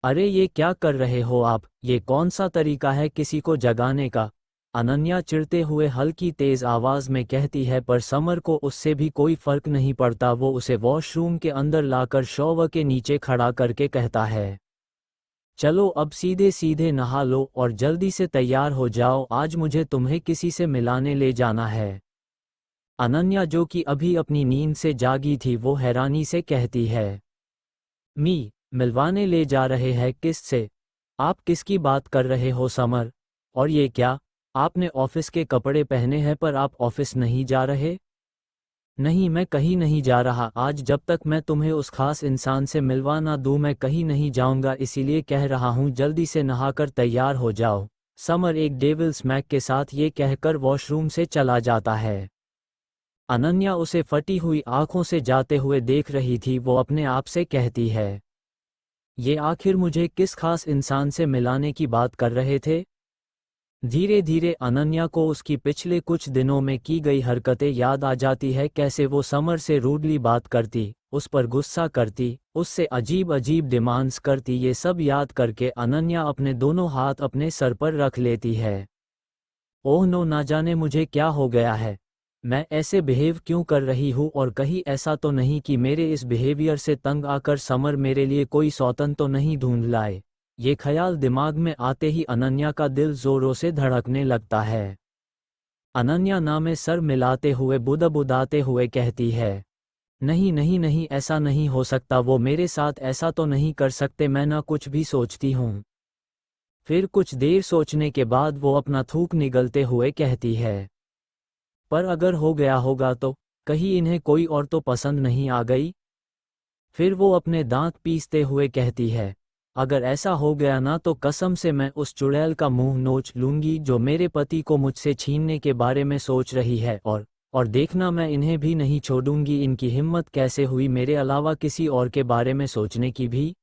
अरे ये क्या कर रहे हो आप, ये कौन सा तरीका है किसी को जगाने का? अनन्या चिढ़ते हुए हल्की तेज आवाज में कहती है पर समर को उससे भी कोई फर्क नहीं पड़ता। वो उसे वॉशरूम के अंदर लाकर शॉवर के नीचे खड़ा करके कहता है, चलो अब सीधे सीधे नहा लो और जल्दी से तैयार हो जाओ, आज मुझे तुम्हें किसी से मिलाने ले जाना है। अनन्या जो कि अभी अपनी नींद से जागी थी वो हैरानी से कहती है, मिलवाने ले जा रहे हैं, किससे? आप किसकी बात कर रहे हो समर? और ये क्या, आपने ऑफिस के कपड़े पहने हैं पर आप ऑफिस नहीं जा रहे? नहीं, मैं कहीं नहीं जा रहा। आज जब तक मैं तुम्हें उस खास इंसान से मिलवा ना दूं मैं कहीं नहीं जाऊंगा, इसीलिए कह रहा हूं जल्दी से नहाकर तैयार हो जाओ। समर एक डेविल स्मैक के साथ ये कहकर वॉशरूम से चला जाता है। अनन्या उसे फटी हुई आंखों से जाते हुए देख रही थी। वो अपने आप से कहती है, ये आखिर मुझे किस खास इंसान से मिलाने की बात कर रहे थे? धीरे धीरे अनन्या को उसकी पिछले कुछ दिनों में की गई हरकतें याद आ जाती है। कैसे वो समर से रूडली बात करती, उस पर गुस्सा करती, उससे अजीब अजीब डिमांड्स करती। ये सब याद करके अनन्या अपने दोनों हाथ अपने सर पर रख लेती है। ओह नो, ना जाने मुझे क्या हो गया है, मैं ऐसे बिहेव क्यों कर रही हूँ, और कहीं ऐसा तो नहीं कि मेरे इस बिहेवियर से तंग आकर समर मेरे लिए कोई सौतन तो नहीं ढूंढ लाए। ये ख्याल दिमाग में आते ही अनन्या का दिल जोरों से धड़कने लगता है। अनन्या ना में सर मिलाते हुए बुदबुदाते हुए कहती है, नहीं नहीं नहीं, ऐसा नहीं हो सकता, वो मेरे साथ ऐसा तो नहीं कर सकते, मैं ना कुछ भी सोचती हूँ। फिर कुछ देर सोचने के बाद वो अपना थूक निगलते हुए कहती है, पर अगर हो गया होगा तो कहीं इन्हें कोई और तो पसंद नहीं आ गई? फिर वो अपने दांत पीसते हुए कहती है, अगर ऐसा हो गया ना तो कसम से मैं उस चुड़ैल का मुंह नोच लूंगी जो मेरे पति को मुझसे छीनने के बारे में सोच रही है, और देखना मैं इन्हें भी नहीं छोड़ूंगी। इनकी हिम्मत कैसे हुई मेरे अलावा किसी और के बारे में सोचने की भी?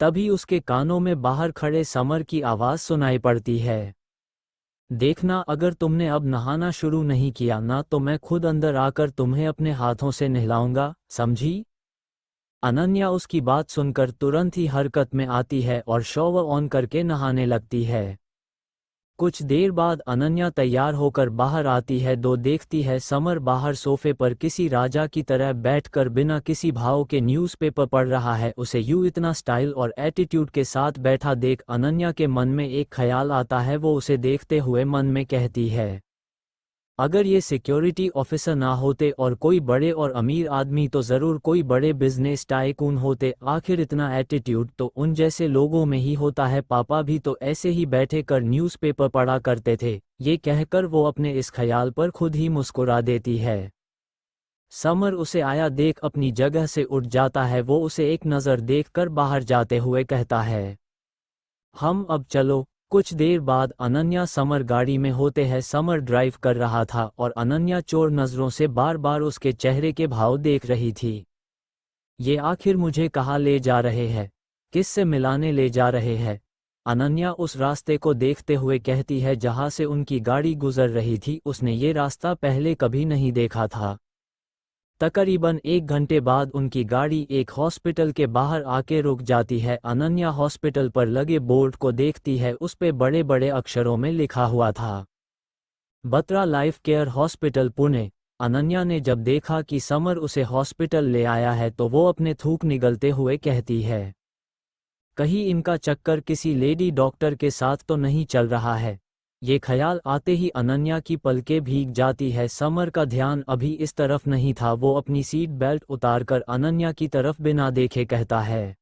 तभी उसके कानों में बाहर खड़े समर की आवाज़ सुनाई पड़ती है, देखना अगर तुमने अब नहाना शुरू नहीं किया ना तो मैं खुद अंदर आकर तुम्हें अपने हाथों से नहलाऊंगा, समझी? अनन्या उसकी बात सुनकर तुरंत ही हरकत में आती है और शॉवर ऑन करके नहाने लगती है। कुछ देर बाद अनन्या तैयार होकर बाहर आती है। देखती है समर बाहर सोफे पर किसी राजा की तरह बैठकर बिना किसी भाव के न्यूज़पेपर पढ़ रहा है। उसे यूं इतना स्टाइल और एटीट्यूड के साथ बैठा देख अनन्या के मन में एक ख्याल आता है। वो उसे देखते हुए मन में कहती है, अगर ये सिक्योरिटी ऑफिसर ना होते और कोई बड़े और अमीर आदमी तो ज़रूर कोई बड़े बिजनेस टाइकून होते। आखिर इतना एटीट्यूड तो उन जैसे लोगों में ही होता है, पापा भी तो ऐसे ही बैठे कर न्यूज़पेपर पढ़ा करते थे। ये कहकर वो अपने इस ख्याल पर खुद ही मुस्कुरा देती है। समर उसे आया देख अपनी जगह से उठ जाता है। वो उसे एक नज़र देखकर बाहर जाते हुए कहता है, हम अब चलो। कुछ देर बाद अनन्या समर गाड़ी में होते हैं। समर ड्राइव कर रहा था और अनन्या चोर नज़रों से बार बार उसके चेहरे के भाव देख रही थी। ये आखिर मुझे कहाँ ले जा रहे हैं, किससे मिलाने ले जा रहे हैं? अनन्या उस रास्ते को देखते हुए कहती है जहां से उनकी गाड़ी गुजर रही थी। उसने ये रास्ता पहले कभी नहीं देखा था। तकरीबन 1 घंटे बाद उनकी गाड़ी एक हॉस्पिटल के बाहर आके रुक जाती है। अनन्या हॉस्पिटल पर लगे बोर्ड को देखती है, उस पे बड़े बड़े अक्षरों में लिखा हुआ था Batra life care hospital Pune. Ananya ने जब देखा कि समर उसे हॉस्पिटल ले आया है तो वो अपने थूक निगलते हुए कहती है, कहीं इनका चक्कर किसी लेडी डॉक्टर के साथ तो नहीं चल रहा है। ये ख्याल आते ही अनन्या की पलकें भीग जाती है। समर का ध्यान अभी इस तरफ नहीं था। वो अपनी सीट बेल्ट उतारकर अनन्या की तरफ बिना देखे कहता है,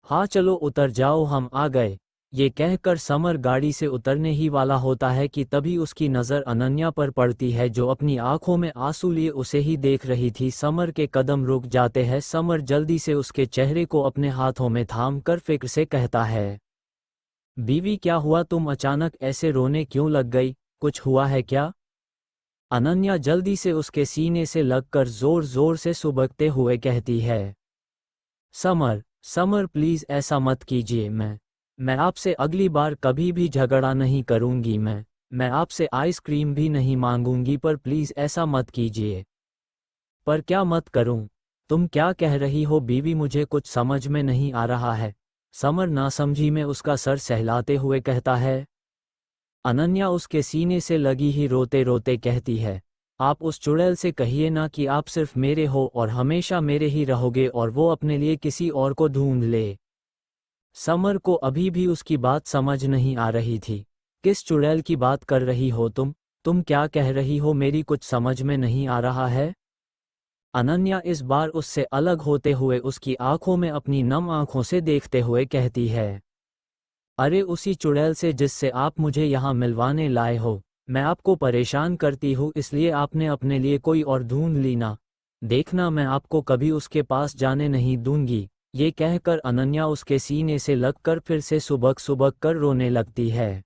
हाँ चलो उतर जाओ, हम आ गए। ये कहकर समर गाड़ी से उतरने ही वाला होता है कि तभी उसकी नज़र अनन्या पर पड़ती है, जो अपनी आंखों में आंसू लिए उसे ही देख रही थी। समर के कदम रुक जाते हैं। समर जल्दी से उसके चेहरे को अपने हाथों में थाम कर फिक्र से कहता है, बीवी क्या हुआ, तुम अचानक ऐसे रोने क्यों लग गई, कुछ हुआ है क्या? अनन्या जल्दी से उसके सीने से लगकर जोर जोर से सुबकते हुए कहती है, समर समर प्लीज ऐसा मत कीजिए। मैं आपसे अगली बार कभी भी झगड़ा नहीं करूंगी। मैं आपसे आइसक्रीम भी नहीं मांगूंगी, पर प्लीज ऐसा मत कीजिए। पर क्या मत करूं? तुम क्या कह रही हो बीवी, मुझे कुछ समझ में नहीं आ रहा है। समर नासमझी में उसका सर सहलाते हुए कहता है। अनन्या उसके सीने से लगी ही रोते रोते कहती है, आप उस चुड़ैल से कहिए ना कि आप सिर्फ मेरे हो और हमेशा मेरे ही रहोगे, और वो अपने लिए किसी और को ढूंढ ले। समर को अभी भी उसकी बात समझ नहीं आ रही थी। किस चुड़ैल की बात कर रही हो तुम क्या कह रही हो, मेरी कुछ समझ में नहीं आ रहा है। अनन्या इस बार उससे अलग होते हुए उसकी आंखों में अपनी नम आंखों से देखते हुए कहती है, अरे उसी चुड़ैल से जिससे आप मुझे यहाँ मिलवाने लाए हो। मैं आपको परेशान करती हूँ इसलिए आपने अपने लिए कोई और ढूंढ ली ना। देखना मैं आपको कभी उसके पास जाने नहीं दूंगी। ये कहकर अनन्या उसके सीने से लगकर फिर से सुबक सुबक कर रोने लगती है।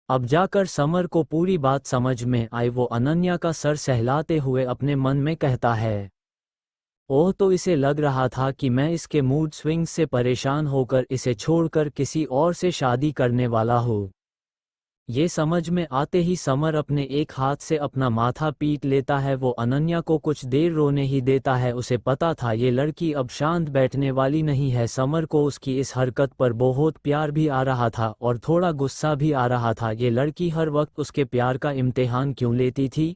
अब जाकर समर को पूरी बात समझ में आई। वो अनन्या का सर सहलाते हुए अपने मन में कहता है, ओह तो इसे लग रहा था कि मैं इसके मूड स्विंग्स से परेशान होकर इसे छोड़कर किसी और से शादी करने वाला हूँ। ये समझ में आते ही समर अपने एक हाथ से अपना माथा पीट लेता है। वो अनन्या को कुछ देर रोने ही देता है। उसे पता था ये लड़की अब शांत बैठने वाली नहीं है। समर को उसकी इस हरकत पर बहुत प्यार भी आ रहा था और थोड़ा गुस्सा भी आ रहा था। ये लड़की हर वक्त उसके प्यार का इम्तिहान क्यों लेती थी?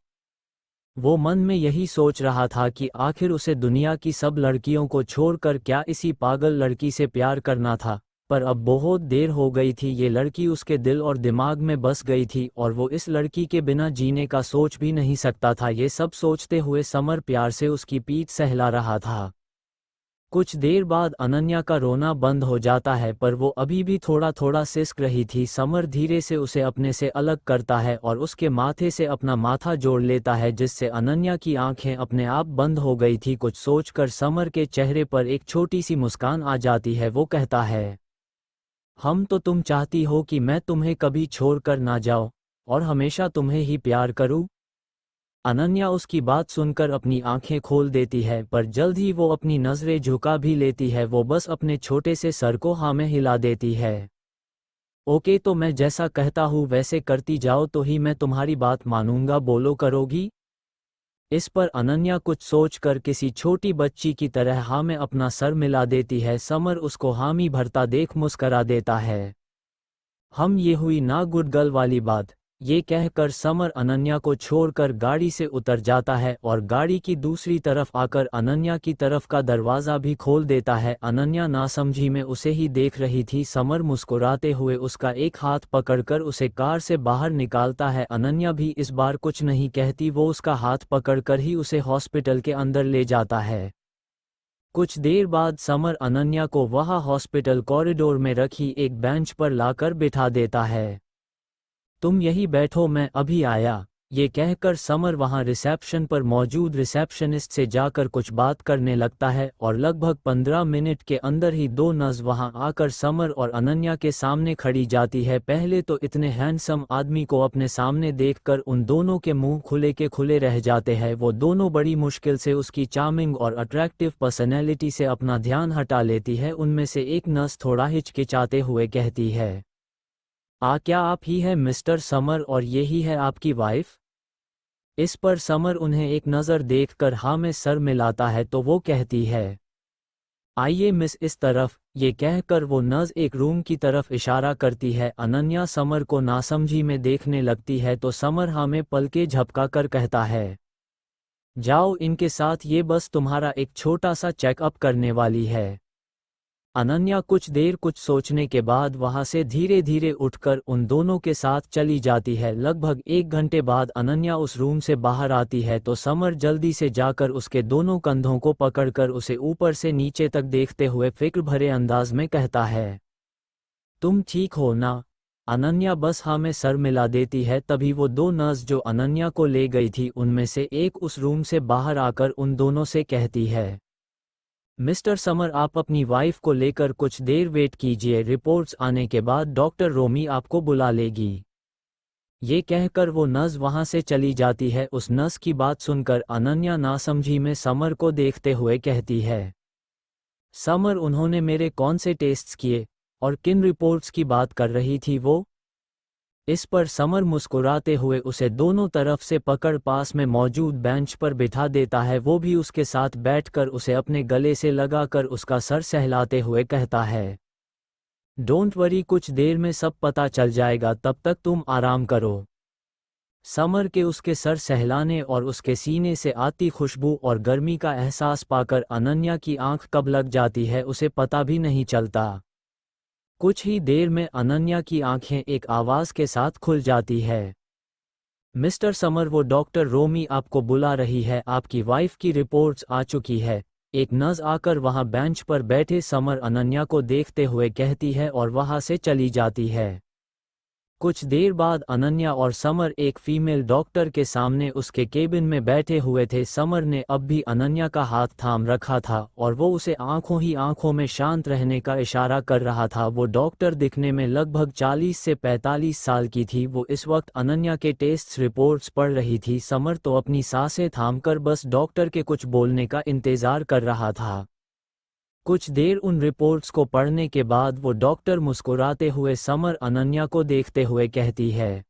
वो मन में यही सोच रहा था कि आखिर उसे दुनिया की सब लड़कियों को छोड़कर क्या इसी पागल लड़की से प्यार करना था। पर अब बहुत देर हो गई थी। ये लड़की उसके दिल और दिमाग में बस गई थी और वो इस लड़की के बिना जीने का सोच भी नहीं सकता था। ये सब सोचते हुए समर प्यार से उसकी पीठ सहला रहा था। कुछ देर बाद अनन्या का रोना बंद हो जाता है, पर वो अभी भी थोड़ा थोड़ा सिसक रही थी। समर धीरे से उसे अपने से अलग करता है और उसके माथे से अपना माथा जोड़ लेता है, जिससे अनन्या की आंखें अपने आप बंद हो गई थी। कुछ सोचकर समर के चेहरे पर एक छोटी सी मुस्कान आ जाती है। वो कहता है, हम तो तुम चाहती हो कि मैं तुम्हें कभी छोड़कर ना जाऊं और हमेशा तुम्हें ही प्यार करूं। अनन्या उसकी बात सुनकर अपनी आंखें खोल देती है, पर जल्द ही वो अपनी नजरें झुका भी लेती है। वो बस अपने छोटे से सर को हाँ में हिला देती है। ओके, तो मैं जैसा कहता हूँ वैसे करती जाओ तो ही मैं तुम्हारी बात मानूंगा, बोलो करोगी? इस पर अनन्या कुछ सोचकर किसी छोटी बच्ची की तरह हाँ में अपना सर मिला देती है। समर उसको हामी भरता देख मुस्करा देता है। हम ये हुई ना गुड गर्ल वाली बात। ये कहकर समर अनन्या को छोड़कर गाड़ी से उतर जाता है और गाड़ी की दूसरी तरफ आकर अनन्या की तरफ का दरवाज़ा भी खोल देता है। अनन्या नासमझी में उसे ही देख रही थी। समर मुस्कुराते हुए उसका एक हाथ पकड़कर उसे कार से बाहर निकालता है। अनन्या भी इस बार कुछ नहीं कहती। वो उसका हाथ पकड़कर ही उसे हॉस्पिटल के अंदर ले जाता है। कुछ देर बाद समर अनन्या को वहाँ हॉस्पिटल कॉरिडोर में रखी एक बेंच पर लाकर बिठा देता है। तुम यही बैठो, मैं अभी आया। ये कहकर समर वहां रिसेप्शन पर मौजूद रिसेप्शनिस्ट से जाकर कुछ बात करने लगता है और लगभग 15 मिनट के अंदर ही दो नर्स वहां आकर समर और अनन्या के सामने खड़ी जाती है। पहले तो इतने हैंडसम आदमी को अपने सामने देखकर उन दोनों के मुंह खुले के खुले रह जाते हैं। वो दोनों बड़ी मुश्किल से उसकी चार्मिंग और अट्रैक्टिव पर्सनैलिटी से अपना ध्यान हटा लेती है। उनमें से एक नर्स थोड़ा हिचकिचाते हुए कहती है, क्या आप ही है मिस्टर समर और यही है आपकी वाइफ? इस पर समर उन्हें एक नज़र देखकर हाँ में सर मिलाता है तो वो कहती है, आइए मिस इस तरफ। ये कहकर वो नर्स एक रूम की तरफ इशारा करती है। अनन्या समर को नासमझी में देखने लगती है तो समर हाँ में पलके झपका कर कहता है, जाओ इनके साथ, ये बस तुम्हारा एक छोटा सा चेकअप करने वाली है। अनन्या कुछ देर कुछ सोचने के बाद वहां से धीरे धीरे उठकर उन दोनों के साथ चली जाती है। लगभग 1 घंटे बाद अनन्या उस रूम से बाहर आती है तो समर जल्दी से जाकर उसके दोनों कंधों को पकड़कर उसे ऊपर से नीचे तक देखते हुए फिक्र भरे अंदाज में कहता है, तुम ठीक हो ना? अनन्या बस हाँ में सर मिला देती है। तभी वो दो नर्स जो अनन्या को ले गई थी उनमें से एक उस रूम से बाहर आकर उन दोनों से कहती है, मिस्टर समर आप अपनी वाइफ को लेकर कुछ देर वेट कीजिए, रिपोर्ट्स आने के बाद डॉक्टर रोमी आपको बुला लेगी। ये कहकर वो नर्स वहां से चली जाती है। उस नर्स की बात सुनकर अनन्या नासमझी में समर को देखते हुए कहती है, समर उन्होंने मेरे कौन से टेस्ट्स किए और किन रिपोर्ट्स की बात कर रही थी वो? इस पर समर मुस्कुराते हुए उसे दोनों तरफ से पकड़ पास में मौजूद बेंच पर बिठा देता है। वो भी उसके साथ बैठकर उसे अपने गले से लगाकर उसका सर सहलाते हुए कहता है, डोंट वरी, कुछ देर में सब पता चल जाएगा, तब तक तुम आराम करो। समर के उसके सर सहलाने और उसके सीने से आती खुशबू और गर्मी का एहसास पाकर अनन्या की आंख कब लग जाती है उसे पता भी नहीं चलता। कुछ ही देर में अनन्या की आंखें एक आवाज के साथ खुल जाती है, मिस्टर समर वो डॉक्टर रोमी आपको बुला रही है, आपकी वाइफ की रिपोर्ट्स आ चुकी है। एक नर्स आकर वहां बेंच पर बैठे समर अनन्या को देखते हुए कहती है और वहां से चली जाती है। कुछ देर बाद अनन्या और समर एक फीमेल डॉक्टर के सामने उसके केबिन में बैठे हुए थे। समर ने अब भी अनन्या का हाथ थाम रखा था और वो उसे आंखों ही आंखों में शांत रहने का इशारा कर रहा था। वो डॉक्टर दिखने में लगभग 40 से 45 साल की थी। वो इस वक्त अनन्या के टेस्ट रिपोर्ट्स पढ़ रही थी। समर तो अपनी सांसें थामकर बस डॉक्टर के कुछ बोलने का इंतजार कर रहा था। कुछ देर उन रिपोर्ट्स को पढ़ने के बाद वो डॉक्टर मुस्कुराते हुए समर अनन्या को देखते हुए कहती है,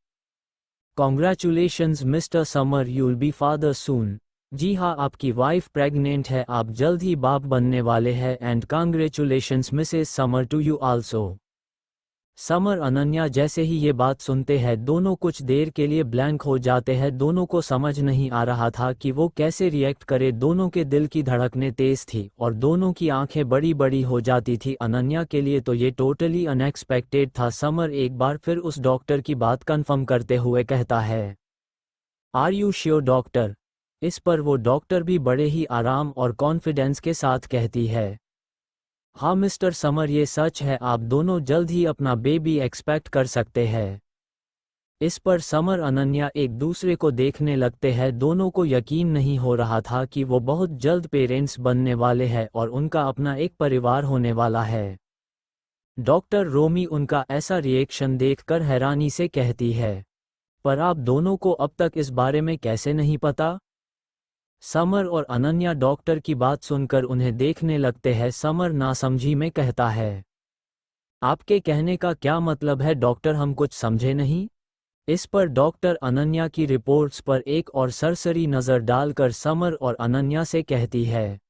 congratulations mister Samar, you'll be father soon. जी हाँ, आपकी वाइफ प्रेग्नेंट है, आप जल्द ही बाप बनने वाले हैं। And congratulations Mrs Samar to you also. Samar Ananya जैसे ही ये बात सुनते हैं दोनों कुछ देर के लिए ब्लैंक हो जाते हैं। दोनों को समझ नहीं आ रहा था कि वो कैसे रिएक्ट करे। दोनों के दिल की धड़कनें तेज थी और दोनों की आंखें बड़ी बड़ी हो जाती थी। अनन्या के लिए तो ये टोटली अनएक्सपेक्टेड था। समर एक बार फिर उस डॉक्टर की बात कंफर्म करते हुए कहता है, आर यू श्योर डॉक्टर? इस पर वो डॉक्टर भी बड़े ही आराम और कॉन्फिडेंस के साथ कहती है, हाँ मिस्टर समर, ये सच है, आप दोनों जल्द ही अपना बेबी एक्सपेक्ट कर सकते हैं। इस पर समर अनन्या एक दूसरे को देखने लगते हैं। दोनों को यकीन नहीं हो रहा था कि वो बहुत जल्द पेरेंट्स बनने वाले हैं और उनका अपना एक परिवार होने वाला है। डॉक्टर रोमी उनका ऐसा रिएक्शन देखकर हैरानी से कहती है, पर आप दोनों को अब तक इस बारे में कैसे नहीं पता? समर और अनन्या डॉक्टर की बात सुनकर उन्हें देखने लगते हैं। समर नासमझी में कहता है, आपके कहने का क्या मतलब है डॉक्टर, हम कुछ समझे नहीं। इस पर डॉक्टर अनन्या की रिपोर्ट्स पर एक और सरसरी नज़र डालकर समर और अनन्या से कहती है,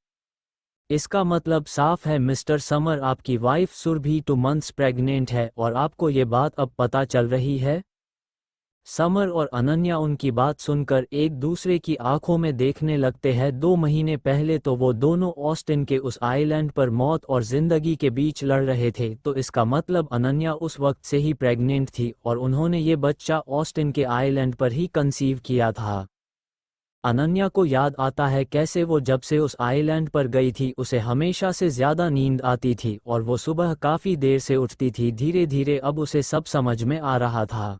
इसका मतलब साफ है मिस्टर समर, आपकी वाइफ सुरभि 2 मंथ्स प्रेग्नेंट है और आपको ये बात अब पता चल रही है। समर और अनन्या उनकी बात सुनकर एक दूसरे की आंखों में देखने लगते हैं। 2 महीने पहले तो वो दोनों ऑस्टिन के उस आइलैंड पर मौत और जिंदगी के बीच लड़ रहे थे, तो इसका मतलब अनन्या उस वक्त से ही प्रेग्नेंट थी और उन्होंने ये बच्चा ऑस्टिन के आइलैंड पर ही कंसीव किया था। अनन्या को याद आता है कैसे वो जब से उस आइलैंड पर गई थी उसे हमेशा से ज्यादा नींद आती थी और वो सुबह काफी देर से उठती थी। धीरे धीरे अब उसे सब समझ में आ रहा था।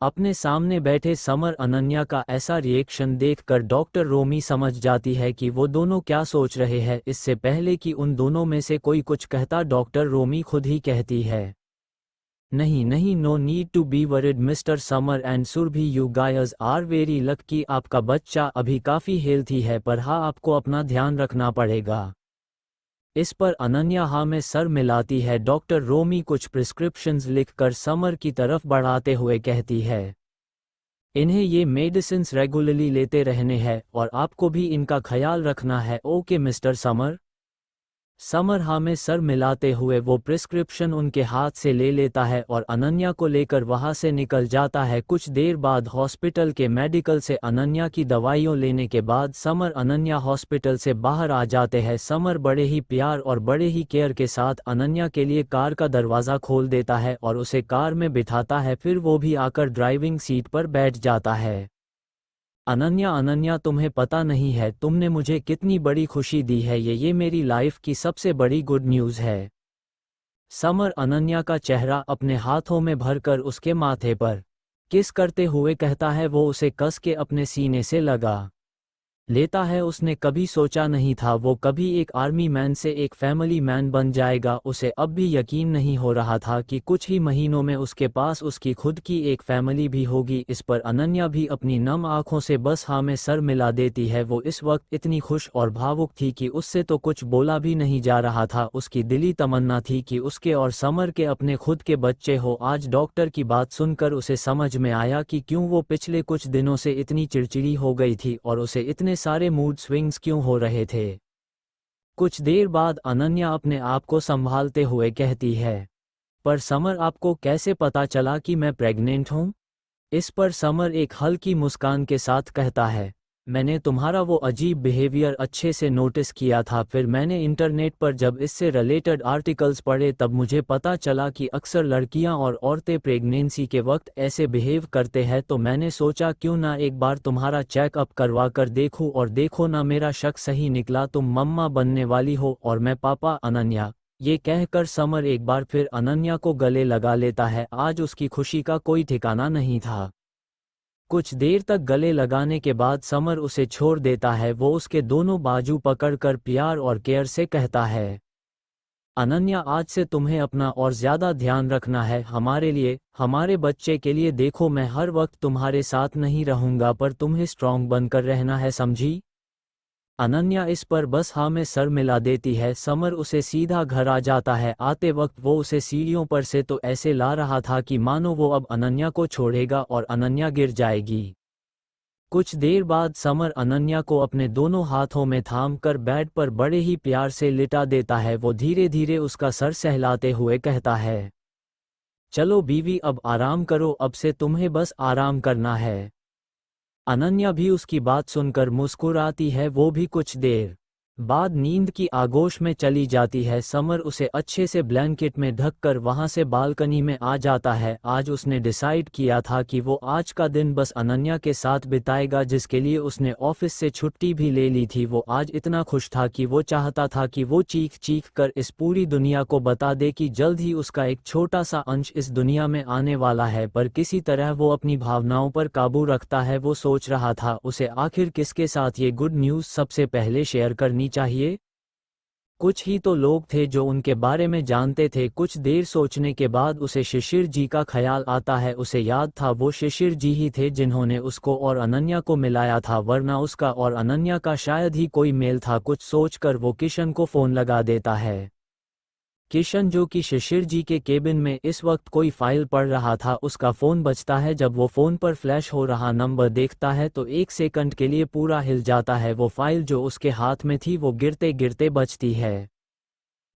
अपने सामने बैठे समर अनन्या का ऐसा रिएक्शन देखकर डॉक्टर रोमी समझ जाती है कि वो दोनों क्या सोच रहे हैं। इससे पहले कि उन दोनों में से कोई कुछ कहता, डॉक्टर रोमी खुद ही कहती है, नहीं नहीं, no need to be worried Mr Samar and Surabhi, you guys are very lucky. आपका बच्चा अभी काफ़ी हेल्थी है, पर हाँ, आपको अपना ध्यान रखना पड़ेगा। इस पर अनन्या हाँ में सर मिलाती है। डॉक्टर रोमी कुछ प्रिस्क्रिप्शंस लिखकर समर की तरफ बढ़ाते हुए कहती है, इन्हें ये मेडिसिन्स रेगुलरली लेते रहने हैं और आपको भी इनका ख्याल रखना है। Okay mister summer. समर हाँ में सर मिलाते हुए वो प्रिस्क्रिप्शन उनके हाथ से ले लेता है और अनन्या को लेकर वहाँ से निकल जाता है। कुछ देर बाद हॉस्पिटल के मेडिकल से अनन्या की दवाइयों लेने के बाद समर अनन्या हॉस्पिटल से बाहर आ जाते हैं। समर बड़े ही प्यार और बड़े ही केयर के साथ अनन्या के लिए कार का दरवाज़ा खोल देता है और उसे कार में बिठाता है। फिर वो भी आकर ड्राइविंग सीट पर बैठ जाता है। अनन्या अनन्या, तुम्हें पता नहीं है तुमने मुझे कितनी बड़ी खुशी दी है। ये मेरी लाइफ की सबसे बड़ी गुड न्यूज़ है। समर अनन्या का चेहरा अपने हाथों में भरकर उसके माथे पर किस करते हुए कहता है। वो उसे कस के अपने सीने से लगा लेता है। उसने कभी सोचा नहीं था वो कभी एक आर्मी मैन से एक फैमिली मैन बन जाएगा। उसे अब भी यकीन नहीं हो रहा था कि कुछ ही महीनों में उसके पास उसकी खुद की एक फैमिली भी होगी। इस पर अनन्या भी अपनी नम आंखों से बस हाँ में सर मिला देती है। वो इस वक्त इतनी खुश और भावुक थी कि उससे तो कुछ बोला भी नहीं जा रहा था। उसकी दिली तमन्ना थी कि उसके और समर के अपने खुद के बच्चे हो। आज डॉक्टर की बात सुनकर उसे समझ में आया कि क्यों वो पिछले कुछ दिनों से इतनी चिड़चिड़ी हो गई थी और उसे इतने सारे मूड स्विंग्स क्यों हो रहे थे। कुछ देर बाद अनन्या अपने आप को संभालते हुए कहती है, पर समर, आपको कैसे पता चला कि मैं प्रेग्नेंट हूँ? इस पर समर एक हल्की मुस्कान के साथ कहता है, मैंने तुम्हारा वो अजीब बिहेवियर अच्छे से नोटिस किया था। फिर मैंने इंटरनेट पर जब इससे रिलेटेड आर्टिकल्स पढ़े तब मुझे पता चला कि अक्सर लड़कियां और औरतें प्रेगनेंसी के वक्त ऐसे बिहेव करते हैं। तो मैंने सोचा क्यों ना एक बार तुम्हारा चेकअप करवा कर देखूं, और देखो ना, मेरा शक सही निकला, तुम मम्मा बनने वाली हो और मैं पापा। अनन्या, ये कहकर समर एक बार फिर अनन्या को गले लगा लेता है। आज उसकी खुशी का कोई ठिकाना नहीं था। कुछ देर तक गले लगाने के बाद समर उसे छोड़ देता है। वो उसके दोनों बाजू पकड़कर प्यार और केयर से कहता है, अनन्या, आज से तुम्हें अपना और ज़्यादा ध्यान रखना है, हमारे लिए, हमारे बच्चे के लिए। देखो, मैं हर वक्त तुम्हारे साथ नहीं रहूँगा, पर तुम्हें स्ट्रांग बनकर रहना है, समझी? अनन्या इस पर बस हाँ में सर मिला देती है। समर उसे सीधा घर आ जाता है। आते वक्त वो उसे सीढ़ियों पर से तो ऐसे ला रहा था कि मानो वो अब अनन्या को छोड़ेगा और अनन्या गिर जाएगी। कुछ देर बाद समर अनन्या को अपने दोनों हाथों में थाम कर बेड पर बड़े ही प्यार से लिटा देता है। वो धीरे धीरे उसका सर सहलाते हुए कहता है, चलो बीवी, अब आराम करो, अब से तुम्हें बस आराम करना है। अनन्या भी उसकी बात सुनकर मुस्कुराती है। वो भी कुछ देर बाद नींद की आगोश में चली जाती है। समर उसे अच्छे से ब्लैंकेट में ढककर वहां से बालकनी में आ जाता है। आज उसने डिसाइड किया था कि वो आज का दिन बस अनन्या के साथ बिताएगा, जिसके लिए उसने ऑफिस से छुट्टी भी ले ली थी। वो आज इतना खुश था कि वो चाहता था कि वो चीख चीख कर इस पूरी दुनिया को बता दे कि जल्द ही उसका एक छोटा सा अंश इस दुनिया में आने वाला है। पर किसी तरह वो अपनी भावनाओं पर काबू रखता है। वो सोच रहा था उसे आखिर किसके साथ ये गुड न्यूज़ सबसे पहले शेयर करनी चाहिए। कुछ ही तो लोग थे जो उनके बारे में जानते थे। कुछ देर सोचने के बाद उसे शिशिर जी का ख्याल आता है। उसे याद था वो शिशिर जी ही थे जिन्होंने उसको और अनन्या को मिलाया था, वरना उसका और अनन्या का शायद ही कोई मेल था। कुछ सोचकर वो किशन को फ़ोन लगा देता है। किशन, जो कि शिशिर जी के केबिन में इस वक्त कोई फाइल पढ़ रहा था, उसका फ़ोन बजता है। जब वो फ़ोन पर फ्लैश हो रहा नंबर देखता है तो एक सेकंड के लिए पूरा हिल जाता है। वो फाइल जो उसके हाथ में थी वो गिरते गिरते बचती है।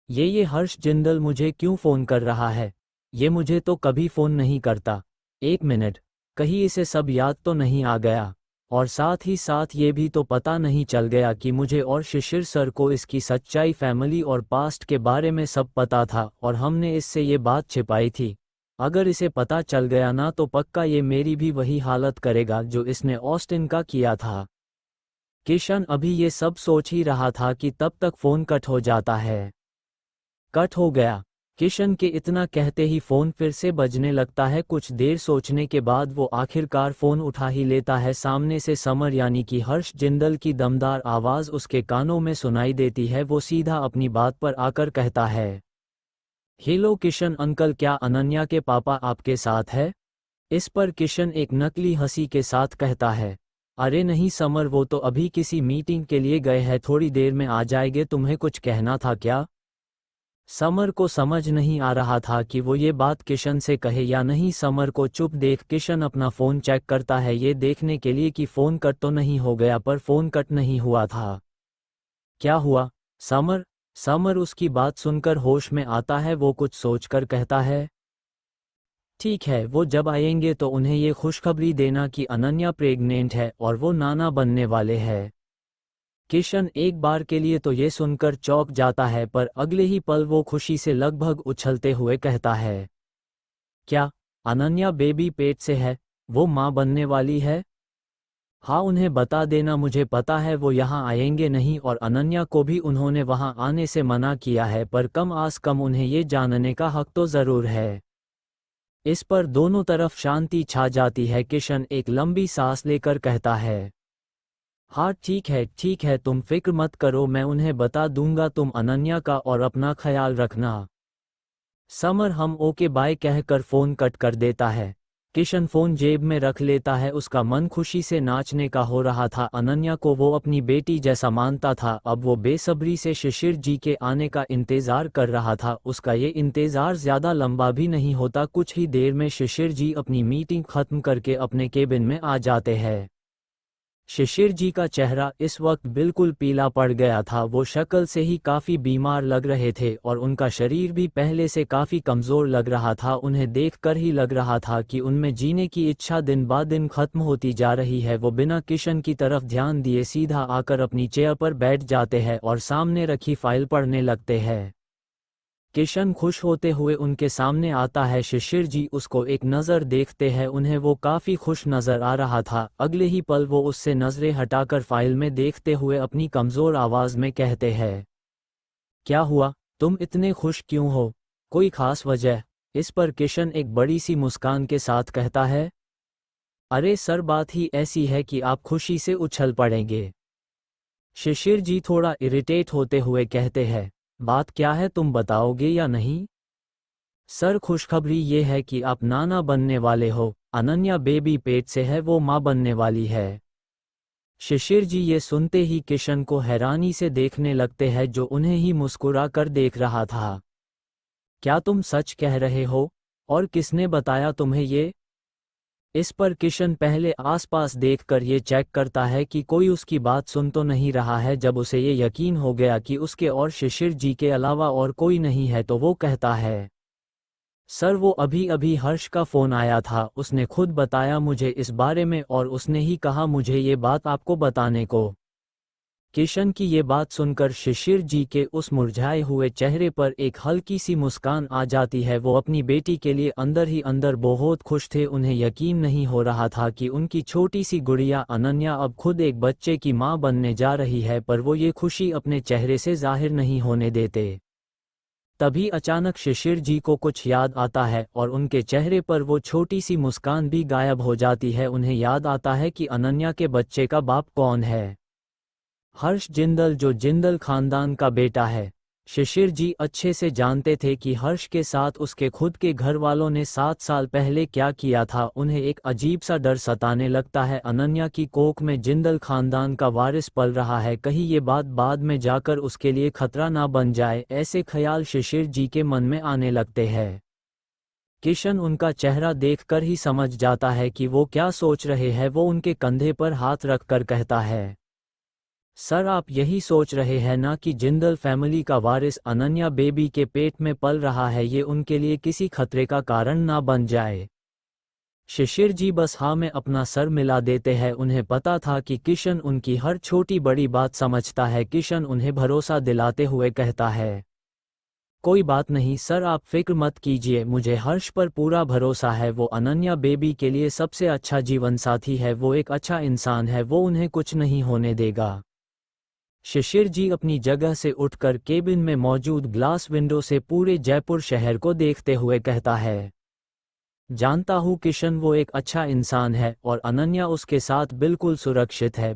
ये हर्ष जिंदल मुझे क्यों फ़ोन कर रहा है? ये मुझे तो कभी फ़ोन नहीं करता। एक मिनट, कहीं इसे सब याद तो नहीं आ गया? और साथ ही साथ ये भी तो पता नहीं चल गया कि मुझे और शिशिर सर को इसकी सच्चाई, फैमिली और पास्ट के बारे में सब पता था और हमने इससे ये बात छिपाई थी। अगर इसे पता चल गया ना तो पक्का ये मेरी भी वही हालत करेगा जो इसने ऑस्टिन का किया था। किशन अभी ये सब सोच ही रहा था कि तब तक फ़ोन कट हो जाता है। कट हो गया। किशन के इतना कहते ही फोन फिर से बजने लगता है। कुछ देर सोचने के बाद वो आखिरकार फोन उठा ही लेता है। सामने से समर यानी कि हर्ष जिंदल की दमदार आवाज उसके कानों में सुनाई देती है। वो सीधा अपनी बात पर आकर कहता है, हेलो किशन अंकल, क्या अनन्या के पापा आपके साथ है? इस पर किशन एक नकली हंसी के साथ कहता है, अरे नहीं समर, वो तो अभी किसी मीटिंग के लिए गए हैं, थोड़ी देर में आ जाएंगे। तुम्हें कुछ कहना था क्या? समर को समझ नहीं आ रहा था कि वो ये बात किशन से कहे या नहीं। समर को चुप देख किशन अपना फ़ोन चेक करता है, ये देखने के लिए कि फ़ोन कट तो नहीं हो गया, पर फ़ोन कट नहीं हुआ था। क्या हुआ समर? समर उसकी बात सुनकर होश में आता है। वो कुछ सोचकर कहता है, ठीक है, वो जब आएंगे तो उन्हें ये खुशखबरी देना कि अनन्या प्रेग्नेंट है और वो नाना बनने वाले हैं। किशन एक बार के लिए तो ये सुनकर चौंक जाता है, पर अगले ही पल वो खुशी से लगभग उछलते हुए कहता है, क्या अनन्या बेबी पेट से है? वो माँ बनने वाली है? हाँ, उन्हें बता देना, मुझे पता है वो यहाँ आएंगे नहीं और अनन्या को भी उन्होंने वहाँ आने से मना किया है, पर कम आस कम उन्हें ये जानने का हक तो ज़रूर है। इस पर दोनों तरफ शांति छा जाती है। किशन एक लंबी सांस लेकर कहता है, हाँ ठीक है, तुम फिक्र मत करो, मैं उन्हें बता दूंगा। तुम अनन्या का और अपना ख्याल रखना। समर हम ओके बाय कहकर फ़ोन कट कर देता है। किशन फ़ोन जेब में रख लेता है। उसका मन खुशी से नाचने का हो रहा था। अनन्या को वो अपनी बेटी जैसा मानता था। अब वो बेसब्री से शिशिर जी के आने का इंतज़ार कर रहा था। उसका ये इंतज़ार ज़्यादा लंबा भी नहीं होता। कुछ ही देर में शिशिर जी अपनी मीटिंग ख़त्म करके अपने केबिन में आ जाते हैं। शिशिर जी का चेहरा इस वक्त बिल्कुल पीला पड़ गया था। वो शक्ल से ही काफ़ी बीमार लग रहे थे और उनका शरीर भी पहले से काफ़ी कमज़ोर लग रहा था। उन्हें देखकर ही लग रहा था कि उनमें जीने की इच्छा दिन ब दिन खत्म होती जा रही है। वो बिना किशन की तरफ ध्यान दिए सीधा आकर अपनी चेयर पर बैठ जाते हैं और सामने रखी फाइल पढ़ने लगते हैं। किशन खुश होते हुए उनके सामने आता है। शिशिर जी उसको एक नज़र देखते हैं। उन्हें वो काफ़ी खुश नज़र आ रहा था। अगले ही पल वो उससे नज़रें हटाकर फाइल में देखते हुए अपनी कमज़ोर आवाज़ में कहते हैं, क्या हुआ, तुम इतने खुश क्यों हो? कोई ख़ास वजह? इस पर किशन एक बड़ी सी मुस्कान के साथ कहता है, अरे सर, बात ही ऐसी है कि आप खुशी से उछल पड़ेंगे। शिशिर जी थोड़ा इरिटेट होते हुए कहते हैं, बात क्या है, तुम बताओगे या नहीं? सर, खुशखबरी ये है कि आप नाना बनने वाले हो। अनन्या बेबी पेट से है, वो माँ बनने वाली है। शिशिर जी ये सुनते ही किशन को हैरानी से देखने लगते हैं, जो उन्हें ही मुस्कुरा कर देख रहा था। क्या तुम सच कह रहे हो? और किसने बताया तुम्हें ये? इस पर किशन पहले आसपास देखकर ये चेक करता है कि कोई उसकी बात सुन तो नहीं रहा है। जब उसे ये यकीन हो गया कि उसके और शिशिर जी के अलावा और कोई नहीं है, तो वो कहता है, सर, वो अभी अभी हर्ष का फ़ोन आया था। उसने खुद बताया मुझे इस बारे में और उसने ही कहा मुझे ये बात आपको बताने को। किशन की ये बात सुनकर शिशिर जी के उस मुरझाए हुए चेहरे पर एक हल्की सी मुस्कान आ जाती है। वो अपनी बेटी के लिए अंदर ही अंदर बहुत खुश थे। उन्हें यकीन नहीं हो रहा था कि उनकी छोटी सी गुड़िया अनन्या अब खुद एक बच्चे की माँ बनने जा रही है, पर वो ये खुशी अपने चेहरे से जाहिर नहीं होने देते। तभी अचानक शिशिर जी को कुछ याद आता है और उनके चेहरे पर वो छोटी सी मुस्कान भी गायब हो जाती है। उन्हें याद आता है कि अनन्या के बच्चे का बाप कौन है। हर्ष जिंदल, जो जिंदल खानदान का बेटा है। शिशिर जी अच्छे से जानते थे कि हर्ष के साथ उसके खुद के घर वालों ने 7 साल पहले क्या किया था। उन्हें एक अजीब सा डर सताने लगता है। अनन्या की कोख में जिंदल खानदान का वारिस पल रहा है, कहीं ये बात बाद में जाकर उसके लिए खतरा ना बन जाए। ऐसे ख्याल शिशिर जी के मन में आने लगते हैं। किशन उनका चेहरा देखकर ही समझ जाता है कि वो क्या सोच रहे हैं। वो उनके कंधे पर हाथ रखकर कहता है, सर, आप यही सोच रहे हैं ना कि जिंदल फैमिली का वारिस अनन्या बेबी के पेट में पल रहा है, ये उनके लिए किसी खतरे का कारण ना बन जाए? शिशिर जी बस हाँ में अपना सर मिला देते हैं। उन्हें पता था कि किशन उनकी हर छोटी बड़ी बात समझता है। किशन उन्हें भरोसा दिलाते हुए कहता है, कोई बात नहीं सर, आप फिक्र मत कीजिए, मुझे हर्ष पर पूरा भरोसा है। वो अनन्या बेबी के लिए सबसे अच्छा जीवन साथी है। वो एक अच्छा इंसान है, वो उन्हें कुछ नहीं होने देगा। शिशिर जी अपनी जगह से उठकर केबिन में मौजूद ग्लास विंडो से पूरे जयपुर शहर को देखते हुए कहता है, जानता हूँ किशन वो एक अच्छा इंसान है और अनन्या उसके साथ बिल्कुल सुरक्षित है,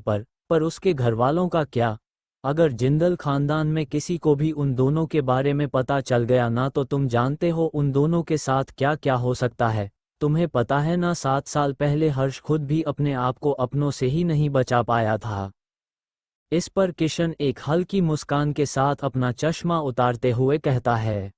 पर उसके घरवालों का क्या? अगर जिंदल खानदान में किसी को भी उन दोनों के बारे में पता चल गया ना, तो तुम जानते हो उन दोनों के साथ क्या क्या हो सकता है। तुम्हें पता है ना, 7 साल पहले हर्ष खुद भी अपने आप को अपनों से ही नहीं बचा पाया था। इस पर किशन एक हल्की मुस्कान के साथ अपना चश्मा उतारते हुए कहता है,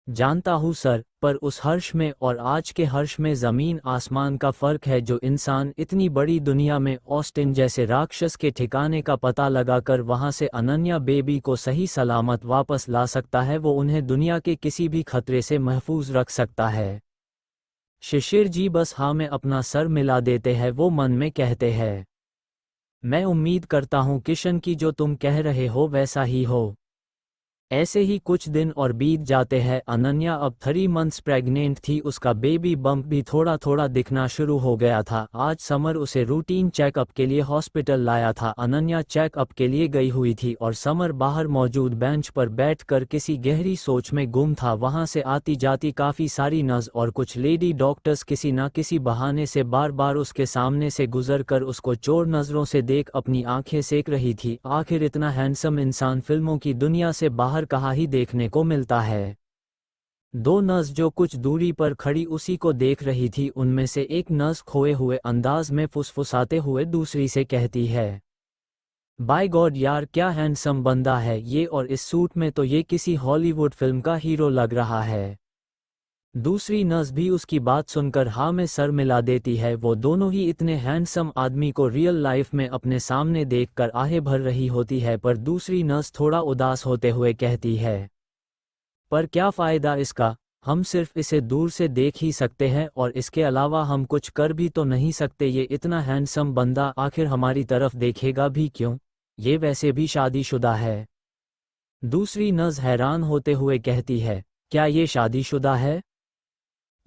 जानता हूँ सर, पर उस हर्ष में और आज के हर्ष में ज़मीन आसमान का फ़र्क है। जो इंसान इतनी बड़ी दुनिया में ऑस्टिन जैसे राक्षस के ठिकाने का पता लगाकर वहाँ से अनन्या बेबी को सही सलामत वापस ला सकता है, वो उन्हें दुनिया के किसी भी खतरे से महफूज रख सकता है। शिशिर जी बस हाँ में अपना सर मिला देते हैं। वो मन में कहते हैं, मैं उम्मीद करता हूँ किशन की जो तुम कह रहे हो वैसा ही हो। ऐसे ही कुछ दिन और बीत जाते हैं। अनन्या अब 3 मंथ्स प्रेग्नेंट थी। उसका बेबी बम्प भी थोड़ा थोड़ा दिखना शुरू हो गया था। आज समर उसे रूटीन चेकअप के लिए हॉस्पिटल लाया था। अनन्या चेकअप के लिए गई हुई थी और समर बाहर मौजूद बेंच पर बैठकर किसी गहरी सोच में गुम था। वहां से आती जाती काफ़ी सारी नर्स और कुछ लेडी डॉक्टर्स किसी न किसी बहाने से बार बार उसके सामने से गुजर कर उसको चोर नज़रों से देख अपनी आंखें सेक रही थी। आखिर इतना हैंडसम इंसान फिल्मों की दुनिया से बाहर कहाँ ही देखने को मिलता है। 2 नर्स जो कुछ दूरी पर खड़ी उसी को देख रही थी, उनमें से एक नर्स खोए हुए अंदाज में फुसफुसाते हुए दूसरी से कहती है, बाय गॉड यार, क्या हैंडसम बंदा है ये, और इस सूट में तो ये किसी हॉलीवुड फिल्म का हीरो लग रहा है। दूसरी नर्स भी उसकी बात सुनकर हाँ में सर मिला देती है। वो दोनों ही इतने हैंडसम आदमी को रियल लाइफ में अपने सामने देखकर आहें भर रही होती है, पर दूसरी नर्स थोड़ा उदास होते हुए कहती है, पर क्या फ़ायदा इसका, हम सिर्फ इसे दूर से देख ही सकते हैं और इसके अलावा हम कुछ कर भी तो नहीं सकते। ये इतना हैंडसम बंदा आखिर हमारी तरफ देखेगा भी क्यों, ये वैसे भी शादीशुदा है। दूसरी नर्स हैरान होते हुए कहती है, क्या ये शादीशुदा है?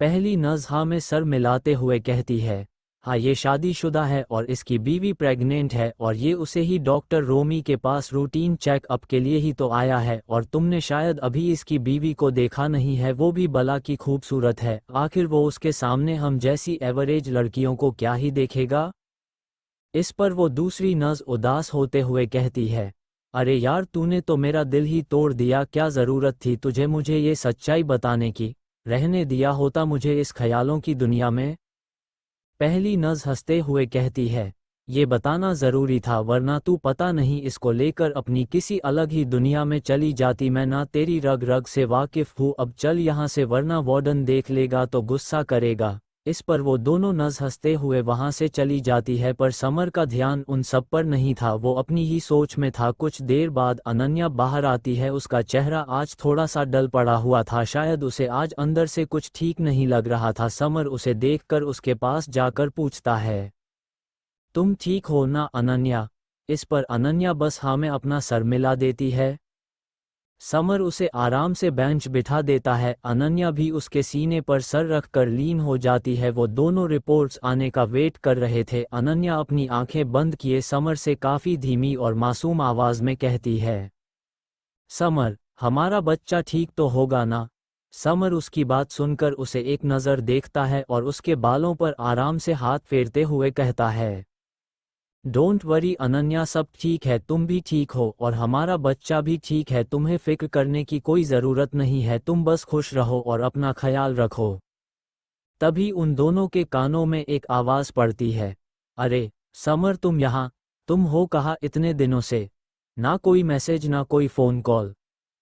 पहली नर्स हाँ में सर मिलाते हुए कहती है, हाँ ये शादीशुदा है और इसकी बीवी प्रेग्नेंट है और ये उसे ही डॉक्टर रोमी के पास रूटीन चेकअप के लिए ही तो आया है, और तुमने शायद अभी इसकी बीवी को देखा नहीं है, वो भी भला की खूबसूरत है। आखिर वो उसके सामने हम जैसी एवरेज लड़कियों को क्या ही देखेगा। इस पर वो दूसरी नर्स उदास होते हुए कहती है, अरे यार, तूने तो मेरा दिल ही तोड़ दिया। क्या ज़रूरत थी तुझे मुझे ये सच्चाई बताने की, रहने दिया होता मुझे इस ख्यालों की दुनिया में। पहली नर्स हंसते हुए कहती है, ये बताना ज़रूरी था, वरना तू पता नहीं इसको लेकर अपनी किसी अलग ही दुनिया में चली जाती। मैं ना तेरी रग रग से वाकिफ़ हूँ, अब चल यहाँ से वरना वार्डन देख लेगा तो गुस्सा करेगा। इस पर वो दोनों नर्स हंसते हुए वहां से चली जाती है, पर समर का ध्यान उन सब पर नहीं था। वो अपनी ही सोच में था। कुछ देर बाद अनन्या बाहर आती है। उसका चेहरा आज थोड़ा सा डल पड़ा हुआ था, शायद उसे आज अंदर से कुछ ठीक नहीं लग रहा था। समर उसे देखकर उसके पास जाकर पूछता है, तुम ठीक हो ना अनन्या? इस पर अनन्या बस हाँ में अपना सर मिला देती है। समर उसे आराम से बेंच बिठा देता है। अनन्या भी उसके सीने पर सर रखकर लीन हो जाती है। वो दोनों रिपोर्ट्स आने का वेट कर रहे थे। अनन्या अपनी आंखें बंद किए समर से काफ़ी धीमी और मासूम आवाज़ में कहती है, समर, हमारा बच्चा ठीक तो होगा ना? समर उसकी बात सुनकर उसे एक नज़र देखता है और उसके बालों पर आराम से हाथ फेरते हुए कहता है, डोंट वरी अनन्या, सब ठीक है, तुम भी ठीक हो और हमारा बच्चा भी ठीक है। तुम्हें फिक्र करने की कोई ज़रूरत नहीं है, तुम बस खुश रहो और अपना ख्याल रखो। तभी उन दोनों के कानों में एक आवाज़ पड़ती है, अरे समर, तुम यहाँ? तुम हो कहाँ इतने दिनों से? ना कोई मैसेज ना कोई फ़ोन कॉल।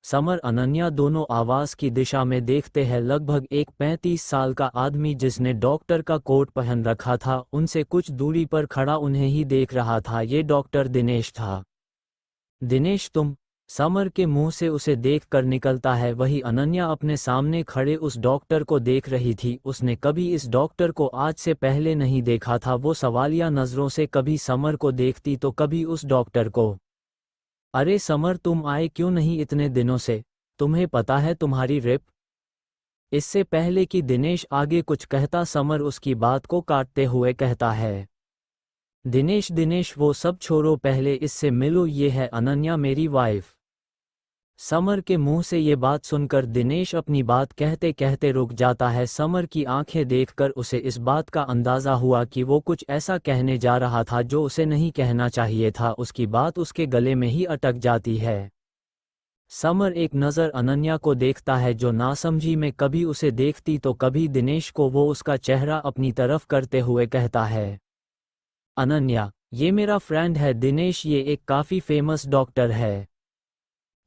समर अनन्या दोनों आवाज़ की दिशा में देखते हैं। लगभग एक 35 साल का आदमी जिसने डॉक्टर का कोट पहन रखा था, उनसे कुछ दूरी पर खड़ा उन्हें ही देख रहा था। ये डॉक्टर दिनेश था। दिनेश, तुम? समर के मुंह से उसे देख कर निकलता है। वही अनन्या अपने सामने खड़े उस डॉक्टर को देख रही थी। उसने कभी इस डॉक्टर को आज से पहले नहीं देखा था। वो सवालिया नज़रों से कभी समर को देखती तो कभी उस डॉक्टर को। अरे समर, तुम आए क्यों नहीं इतने दिनों से? तुम्हें पता है तुम्हारी रिप? इससे पहले कि दिनेश आगे कुछ कहता, समर उसकी बात को काटते हुए कहता है, दिनेश दिनेश वो सब छोड़ो, पहले इससे मिलो, ये है अनन्या, मेरी वाइफ। समर के मुंह से ये बात सुनकर दिनेश अपनी बात कहते कहते रुक जाता है। समर की आंखें देखकर उसे इस बात का अंदाजा हुआ कि वो कुछ ऐसा कहने जा रहा था जो उसे नहीं कहना चाहिए था। उसकी बात उसके गले में ही अटक जाती है। समर एक नज़र अनन्या को देखता है जो नासमझी में कभी उसे देखती तो कभी दिनेश को। वो उसका चेहरा अपनी तरफ करते हुए कहता है, अनन्या, ये मेरा फ्रेंड है दिनेश, ये एक काफ़ी फेमस डॉक्टर है।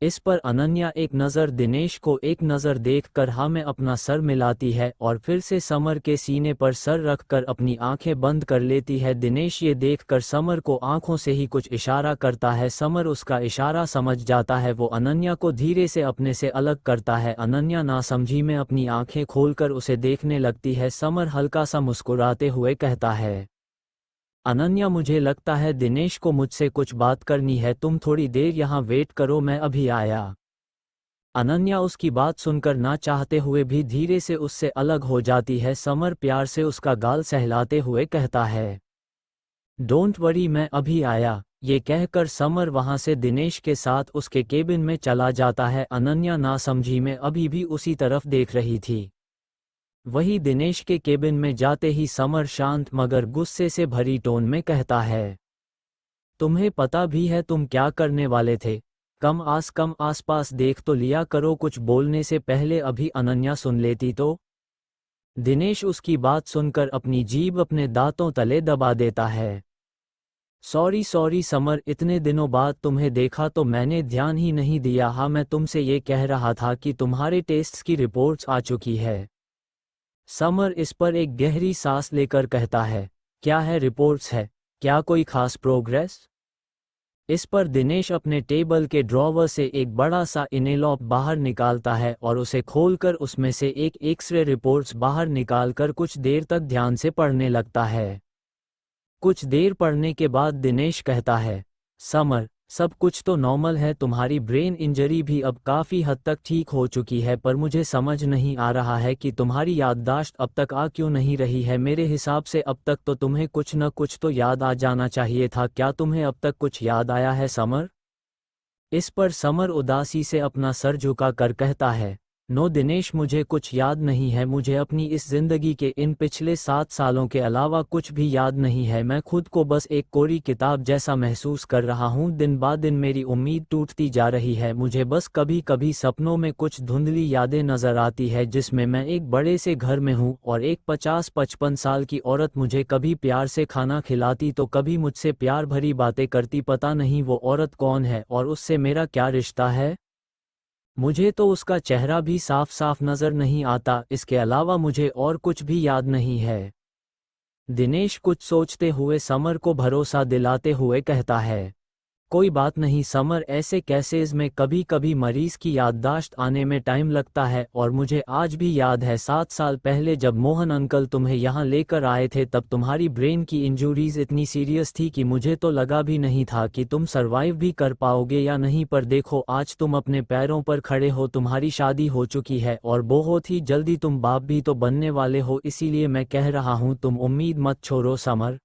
इस पर अनन्या एक नज़र दिनेश को एक नज़र देखकर हाँ में अपना सर मिलाती है और फिर से समर के सीने पर सर रखकर अपनी आंखें बंद कर लेती है। दिनेश ये देखकर समर को आंखों से ही कुछ इशारा करता है। समर उसका इशारा समझ जाता है। वो अनन्या को धीरे से अपने से अलग करता है। अनन्या नासमझी में अपनी आंखें खोलकर उसे देखने लगती है। समर हल्का सा मुस्कुराते हुए कहता है, अनन्या, मुझे लगता है दिनेश को मुझसे कुछ बात करनी है, तुम थोड़ी देर यहाँ वेट करो, मैं अभी आया। अनन्या उसकी बात सुनकर ना चाहते हुए भी धीरे से उससे अलग हो जाती है। समर प्यार से उसका गाल सहलाते हुए कहता है, डोंट वरी, मैं अभी आया। ये कहकर समर वहां से दिनेश के साथ उसके केबिन में चला जाता है। अनन्या नासमझी में अभी भी उसी तरफ देख रही थी। वही दिनेश के केबिन में जाते ही समर शांत मगर गुस्से से भरी टोन में कहता है, तुम्हें पता भी है तुम क्या करने वाले थे? कम आसपास देख तो लिया करो, कुछ बोलने से पहले अभी अनन्या सुन लेती तो। दिनेश उसकी बात सुनकर अपनी जीभ अपने दांतों तले दबा देता है। सॉरी समर, इतने दिनों बाद तुम्हें देखा तो मैंने ध्यान ही नहीं दिया। हाँ, मैं तुमसे ये कह रहा था कि तुम्हारे टेस्ट्स की रिपोर्ट्स आ चुकी है। समर इस पर एक गहरी सांस लेकर कहता है, क्या है रिपोर्ट्स है? क्या कोई खास प्रोग्रेस? इस पर दिनेश अपने टेबल के ड्रॉवर से एक बड़ा सा इनेलॉप बाहर निकालता है और उसे खोलकर उसमें से एक एक्सरे रिपोर्ट्स बाहर निकालकर कुछ देर तक ध्यान से पढ़ने लगता है। कुछ देर पढ़ने के बाद दिनेश कहता है, समर, सब कुछ तो नॉर्मल है, तुम्हारी ब्रेन इंजरी भी अब काफ़ी हद तक ठीक हो चुकी है, पर मुझे समझ नहीं आ रहा है कि तुम्हारी याददाश्त अब तक आ क्यों नहीं रही है। मेरे हिसाब से अब तक तो तुम्हें कुछ न कुछ तो याद आ जाना चाहिए था। क्या तुम्हें अब तक कुछ याद आया है समर? इस पर समर उदासी से अपना सर झुका कर कहता है, नो दिनेश, मुझे कुछ याद नहीं है। मुझे अपनी इस जिंदगी के इन पिछले 7 सालों के अलावा कुछ भी याद नहीं है। मैं खुद को बस एक कोरी किताब जैसा महसूस कर रहा हूँ। दिन ब दिन मेरी उम्मीद टूटती जा रही है। मुझे बस कभी कभी सपनों में कुछ धुंधली यादें नजर आती है जिसमें मैं एक बड़े से घर में हूँ और एक 50-55 साल की औरत मुझे कभी प्यार से खाना खिलाती तो कभी मुझसे प्यार भरी बातें करती। पता नहीं वो औरत कौन है और उससे मेरा क्या रिश्ता है। मुझे तो उसका चेहरा भी साफ साफ नजर नहीं आता। इसके अलावा मुझे और कुछ भी याद नहीं है। दिनेश कुछ सोचते हुए समर को भरोसा दिलाते हुए कहता है, कोई बात नहीं समर, ऐसे केसेस में कभी कभी मरीज की याददाश्त आने में टाइम लगता है और मुझे आज भी याद है 7 साल पहले जब मोहन अंकल तुम्हें यहाँ लेकर आए थे तब तुम्हारी ब्रेन की इंजरीज इतनी सीरियस थी कि मुझे तो लगा भी नहीं था कि तुम सरवाइव भी कर पाओगे या नहीं। पर देखो, आज तुम अपने पैरों पर खड़े हो, तुम्हारी शादी हो चुकी है और बहुत ही जल्दी तुम बाप भी तो बनने वाले हो। इसीलिए मैं कह रहा हूँ, तुम उम्मीद मत छोड़ो समर।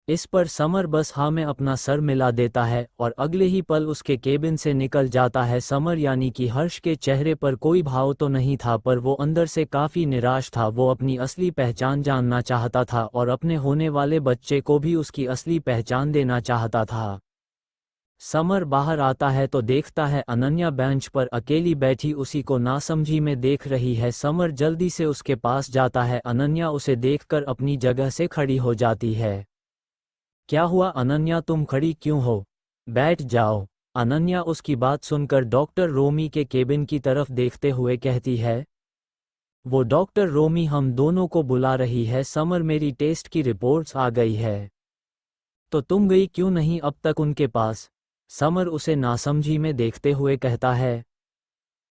इस पर समर बस हाँ में अपना सर मिला देता है और अगले ही पल उसके केबिन से निकल जाता है। समर यानी कि हर्ष के चेहरे पर कोई भाव तो नहीं था पर वो अंदर से काफी निराश था। वो अपनी असली पहचान जानना चाहता था और अपने होने वाले बच्चे को भी उसकी असली पहचान देना चाहता था। समर बाहर आता है तो देखता है अनन्या बेंच पर अकेली बैठी उसी को नासमझी में देख रही है। समर जल्दी से उसके पास जाता है। अनन्या उसे देखकर अपनी जगह से खड़ी हो जाती है। क्या हुआ अनन्या, तुम खड़ी क्यों हो? बैठ जाओ। अनन्या उसकी बात सुनकर डॉक्टर रोमी के केबिन की तरफ देखते हुए कहती है, वो डॉक्टर रोमी हम दोनों को बुला रही है। समर, मेरी टेस्ट की रिपोर्ट्स आ गई है। तो तुम गई क्यों नहीं अब तक उनके पास? समर उसे नासमझी में देखते हुए कहता है।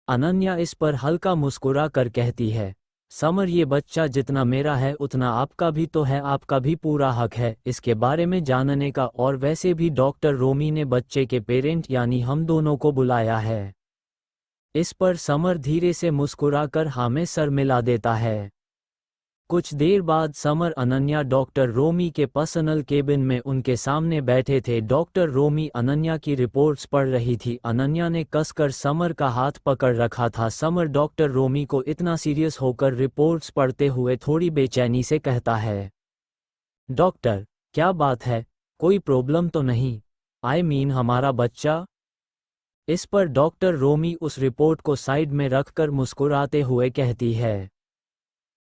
अनन्या इस पर हल्का मुस्कुरा कर कहती है, समर, ये बच्चा जितना मेरा है उतना आपका भी तो है, आपका भी पूरा हक है इसके बारे में जानने का। और वैसे भी डॉक्टर रोमी ने बच्चे के पेरेंट यानी हम दोनों को बुलाया है। इस पर समर धीरे से मुस्कुराकर हाँ में सर मिला देता है। कुछ देर बाद समर अनन्या डॉक्टर रोमी के पर्सनल केबिन में उनके सामने बैठे थे। डॉक्टर रोमी अनन्या की रिपोर्ट्स पढ़ रही थी। अनन्या ने कसकर समर का हाथ पकड़ रखा था। समर डॉक्टर रोमी को इतना सीरियस होकर रिपोर्ट्स पढ़ते हुए थोड़ी बेचैनी से कहता है, डॉक्टर, क्या बात है, कोई प्रॉब्लम तो नहीं? हमारा बच्चा? इस पर डॉक्टर रोमी उस रिपोर्ट को साइड में रखकर मुस्कुराते हुए कहती है,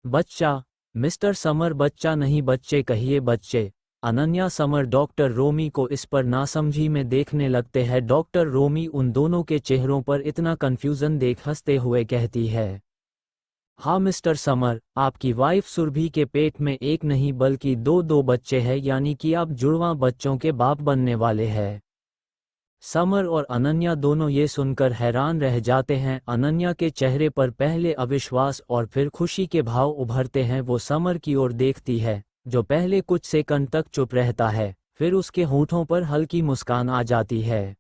बच्चा? मिस्टर समर, बच्चा नहीं, बच्चे कहिए, बच्चे। अनन्या समर डॉक्टर रोमी को इस पर नासमझी में देखने लगते हैं। डॉक्टर रोमी उन दोनों के चेहरों पर इतना कंफ्यूजन देख हंसते हुए कहती है, हाँ मिस्टर समर, आपकी वाइफ सुरभि के पेट में एक नहीं बल्कि दो बच्चे हैं, यानी कि आप जुड़वां बच्चों के बाप बनने वाले हैं। समर और अनन्या दोनों ये सुनकर हैरान रह जाते हैं। अनन्या के चेहरे पर पहले अविश्वास और फिर खुशी के भाव उभरते हैं। वो समर की ओर देखती है, जो पहले कुछ सेकंड तक चुप रहता है, फिर उसके होंठों पर हल्की मुस्कान आ जाती है।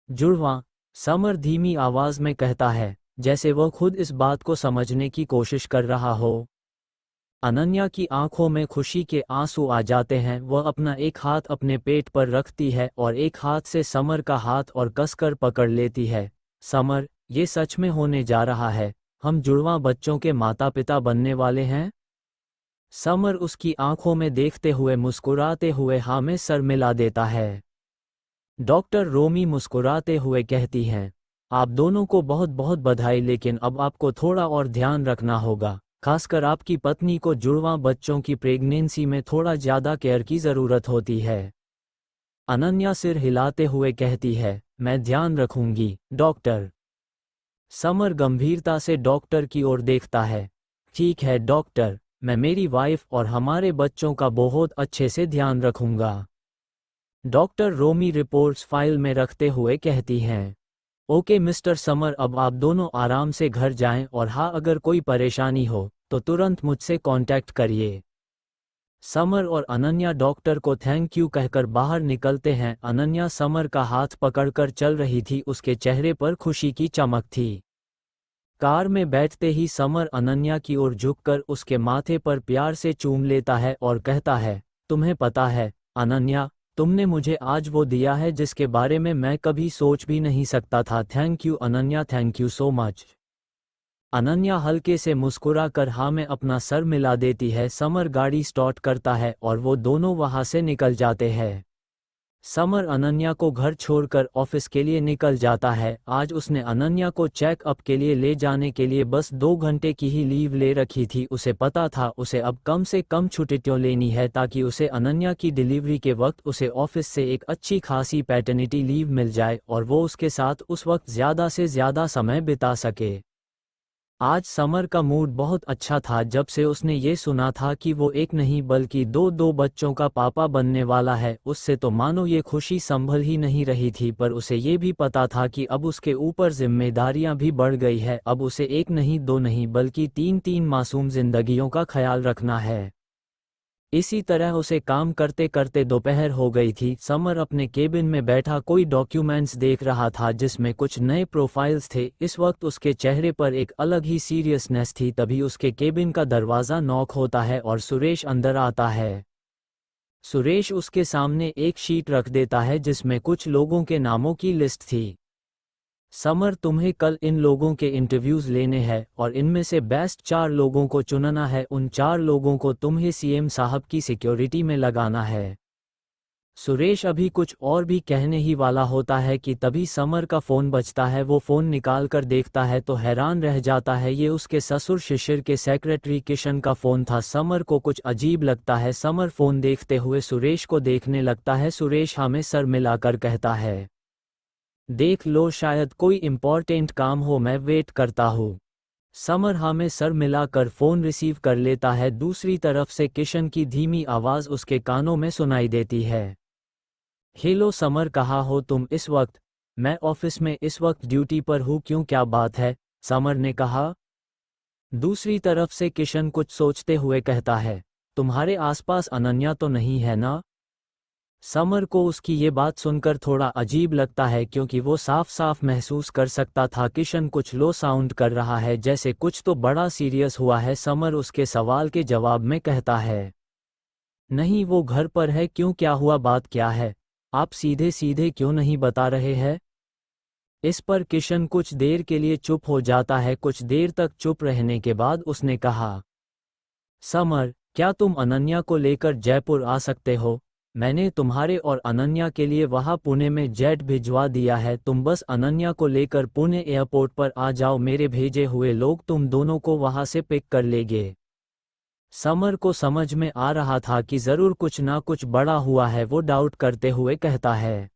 जुड़वां? समर धीमी आवाज में कहता है, जैसे वह खुद इस बात को समझने की कोशिश कर रहा हो। अनन्या की आंखों में खुशी के आंसू आ जाते हैं। वह अपना एक हाथ अपने पेट पर रखती है और एक हाथ से समर का हाथ और कसकर पकड़ लेती है। समर, ये सच में होने जा रहा है, हम जुड़वां बच्चों के माता पिता बनने वाले हैं? समर उसकी आंखों में देखते हुए मुस्कुराते हुए हाँ में सर मिला देता है। डॉक्टर रोमी मुस्कुराते हुए कहती हैं, आप दोनों को बहुत बहुत बधाई, लेकिन अब आपको थोड़ा और ध्यान रखना होगा। खासकर आपकी पत्नी को जुड़वां बच्चों की प्रेगनेंसी में थोड़ा ज़्यादा केयर की ज़रूरत होती है। अनन्या सिर हिलाते हुए कहती है, मैं ध्यान रखूंगी, डॉक्टर। समर गंभीरता से डॉक्टर की ओर देखता है, ठीक है डॉक्टर, मैं मेरी वाइफ और हमारे बच्चों का बहुत अच्छे से ध्यान रखूंगा। डॉक्टर रोमी रिपोर्ट्स फाइल में रखते हुए कहती हैं, ओके मिस्टर समर, अब आप दोनों आराम से घर जाएं और हाँ, अगर कोई परेशानी हो तो तुरंत मुझसे कांटेक्ट करिए। समर और अनन्या डॉक्टर को थैंक यू कहकर बाहर निकलते हैं। अनन्या समर का हाथ पकड़कर चल रही थी, उसके चेहरे पर खुशी की चमक थी। कार में बैठते ही समर अनन्या की ओर झुककर उसके माथे पर प्यार से चूम लेता है और कहता है, तुम्हें पता है अनन्या, तुमने मुझे आज वो दिया है जिसके बारे में मैं कभी सोच भी नहीं सकता था। Thank you Ananya, thank you so much. Ananya हल्के से मुस्कुरा कर हाँ में अपना सर मिला देती है। समर गाड़ी स्टार्ट करता है और वो दोनों वहां से निकल जाते हैं। समर अनन्या को घर छोड़कर ऑफिस के लिए निकल जाता है। आज उसने अनन्या को चेकअप के लिए ले जाने के लिए बस 2 घंटे की ही लीव ले रखी थी। उसे पता था उसे अब कम से कम छुट्टियां लेनी है ताकि उसे अनन्या की डिलीवरी के वक्त उसे ऑफिस से एक अच्छी खासी पैटर्निटी लीव मिल जाए और वो उसके साथ उस वक्त ज़्यादा से ज़्यादा समय बिता सके। आज समर का मूड बहुत अच्छा था जब से उसने ये सुना था कि वो एक नहीं बल्कि दो बच्चों का पापा बनने वाला है। उससे तो मानो ये खुशी संभल ही नहीं रही थी, पर उसे ये भी पता था कि अब उसके ऊपर जिम्मेदारियां भी बढ़ गई है। अब उसे एक नहीं, 2 नहीं बल्कि 3 मासूम जिंदगियों का ख्याल रखना है। इसी तरह उसे काम करते करते दोपहर हो गई थी। समर अपने केबिन में बैठा कोई डॉक्यूमेंट्स देख रहा था जिसमें कुछ नए प्रोफाइल्स थे। इस वक्त उसके चेहरे पर एक अलग ही सीरियसनेस थी। तभी उसके केबिन का दरवाज़ा नॉक होता है और सुरेश अंदर आता है। सुरेश उसके सामने एक शीट रख देता है जिसमें कुछ लोगों के नामों की लिस्ट थी। समर, तुम्हें कल इन लोगों के इंटरव्यूज लेने हैं और इनमें से बेस्ट 4 लोगों को चुनना है। उन 4 लोगों को तुम्हें सीएम साहब की सिक्योरिटी में लगाना है। सुरेश अभी कुछ और भी कहने ही वाला होता है कि तभी समर का फ़ोन बजता है। वो फ़ोन निकाल कर देखता है तो हैरान रह जाता है, ये उसके ससुर शिशिर के सेक्रेटरी किशन का फ़ोन था। समर को कुछ अजीब लगता है। समर फ़ोन देखते हुए सुरेश को देखने लगता है। सुरेश हमें सर मिलाकर कहता है, देख लो, शायद कोई इम्पोर्टेंट काम हो, मैं वेट करता हूँ। समर हमें सर मिलाकर फ़ोन रिसीव कर लेता है। दूसरी तरफ से किशन की धीमी आवाज़ उसके कानों में सुनाई देती है, हेलो समर, कहाँ हो तुम इस वक्त? मैं ऑफिस में इस वक्त ड्यूटी पर हूँ। क्यों, क्या बात है? समर ने कहा। दूसरी तरफ से किशन कुछ सोचते हुए कहता है, तुम्हारे आसपास अनन्या तो नहीं है ना? समर को उसकी ये बात सुनकर थोड़ा अजीब लगता है क्योंकि वो साफ साफ महसूस कर सकता था किशन कुछ लो साउंड कर रहा है, जैसे कुछ तो बड़ा सीरियस हुआ है। समर उसके सवाल के जवाब में कहता है, नहीं वो घर पर है। क्यों, क्या हुआ, बात क्या है? आप सीधे सीधे क्यों नहीं बता रहे हैं? इस पर किशन कुछ देर के लिए चुप हो जाता है। कुछ देर तक चुप रहने के बाद उसने कहा, समर, क्या तुम अनन्या को लेकर जयपुर आ सकते हो? मैंने तुम्हारे और अनन्या के लिए वहां पुणे में जेट भिजवा दिया है। तुम बस अनन्या को लेकर पुणे एयरपोर्ट पर आ जाओ। मेरे भेजे हुए लोग तुम दोनों को वहां से पिक कर लेंगे। समर को समझ में आ रहा था कि जरूर कुछ ना कुछ बड़ा हुआ है। वो डाउट करते हुए कहता है,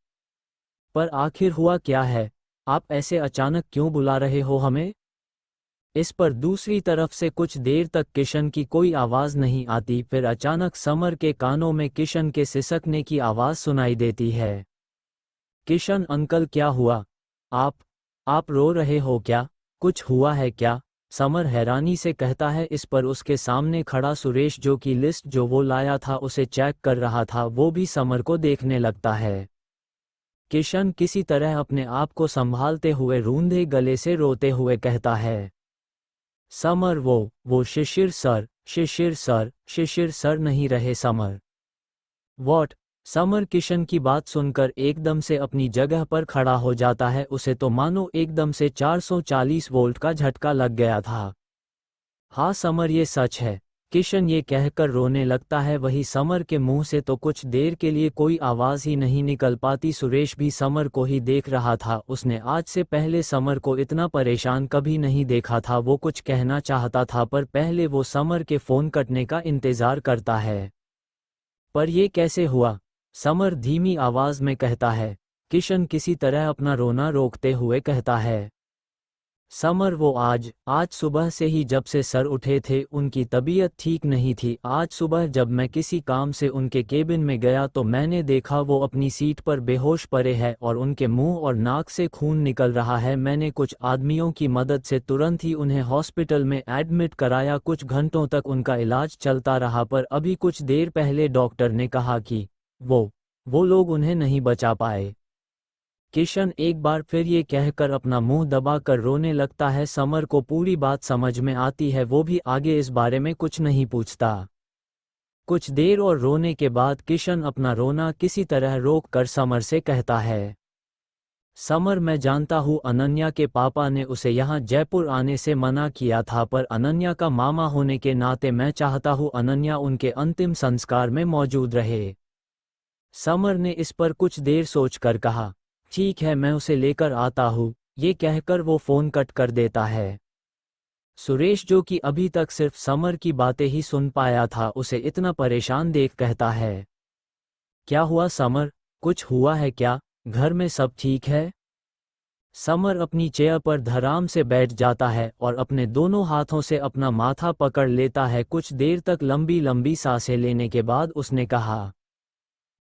पर आखिर हुआ क्या है? आप ऐसे अचानक क्यों बुला रहे हो हमें? इस पर दूसरी तरफ से कुछ देर तक किशन की कोई आवाज नहीं आती। फिर अचानक समर के कानों में किशन के सिसकने की आवाज सुनाई देती है। किशन, अंकल क्या हुआ? आप रो रहे हो क्या? कुछ हुआ है क्या? समर हैरानी से कहता है। इस पर उसके सामने खड़ा सुरेश, जो कि लिस्ट जो वो लाया था उसे चेक कर रहा था, वो भी समर को देखने लगता है। किशन किसी तरह अपने आप को संभालते हुए रूंधे गले से रोते हुए कहता है, समर, वो शिशिर सर, शिशिर सर, शिशिर सर नहीं रहे समर। वॉट? समर किशन की बात सुनकर एकदम से अपनी जगह पर खड़ा हो जाता है। उसे तो मानो एकदम से 440 वोल्ट का झटका लग गया था। हाँ समर, ये सच है। किशन ये कहकर रोने लगता है। वही समर के मुंह से तो कुछ देर के लिए कोई आवाज ही नहीं निकल पाती। सुरेश भी समर को ही देख रहा था। उसने आज से पहले समर को इतना परेशान कभी नहीं देखा था। वो कुछ कहना चाहता था पर पहले वो समर के फोन कटने का इंतजार करता है। पर ये कैसे हुआ? समर धीमी आवाज में कहता है। किशन किसी तरह अपना रोना रोकते हुए कहता है, समर, वो आज सुबह से ही जब से सर उठे थे उनकी तबीयत ठीक नहीं थी। आज सुबह जब मैं किसी काम से उनके केबिन में गया तो मैंने देखा वो अपनी सीट पर बेहोश पड़े हैं और उनके मुंह और नाक से खून निकल रहा है। मैंने कुछ आदमियों की मदद से तुरंत ही उन्हें हॉस्पिटल में एडमिट कराया। कुछ घंटों तक उनका इलाज चलता रहा पर अभी कुछ देर पहले डॉक्टर ने कहा कि वो लोग उन्हें नहीं बचा पाए। किशन एक बार फिर ये कहकर अपना मुंह दबाकर रोने लगता है। समर को पूरी बात समझ में आती है। वो भी आगे इस बारे में कुछ नहीं पूछता। कुछ देर और रोने के बाद किशन अपना रोना किसी तरह रोक कर समर से कहता है, समर, मैं जानता हूँ अनन्या के पापा ने उसे यहाँ जयपुर आने से मना किया था, पर अनन्या का मामा होने के नाते मैं चाहता हूँ अनन्या उनके अंतिम संस्कार में मौजूद रहे। समर ने इस पर कुछ देर सोचकर कहा, ठीक है, मैं उसे लेकर आता हूँ। ये कहकर वो फोन कट कर देता है। सुरेश, जो कि अभी तक सिर्फ समर की बातें ही सुन पाया था, उसे इतना परेशान देख कहता है, क्या हुआ समर? कुछ हुआ है क्या? घर में सब ठीक है? समर अपनी चेयर पर धराम से बैठ जाता है और अपने दोनों हाथों से अपना माथा पकड़ लेता है। कुछ देर तक लंबी लंबी सांसें लेने के बाद उसने कहा,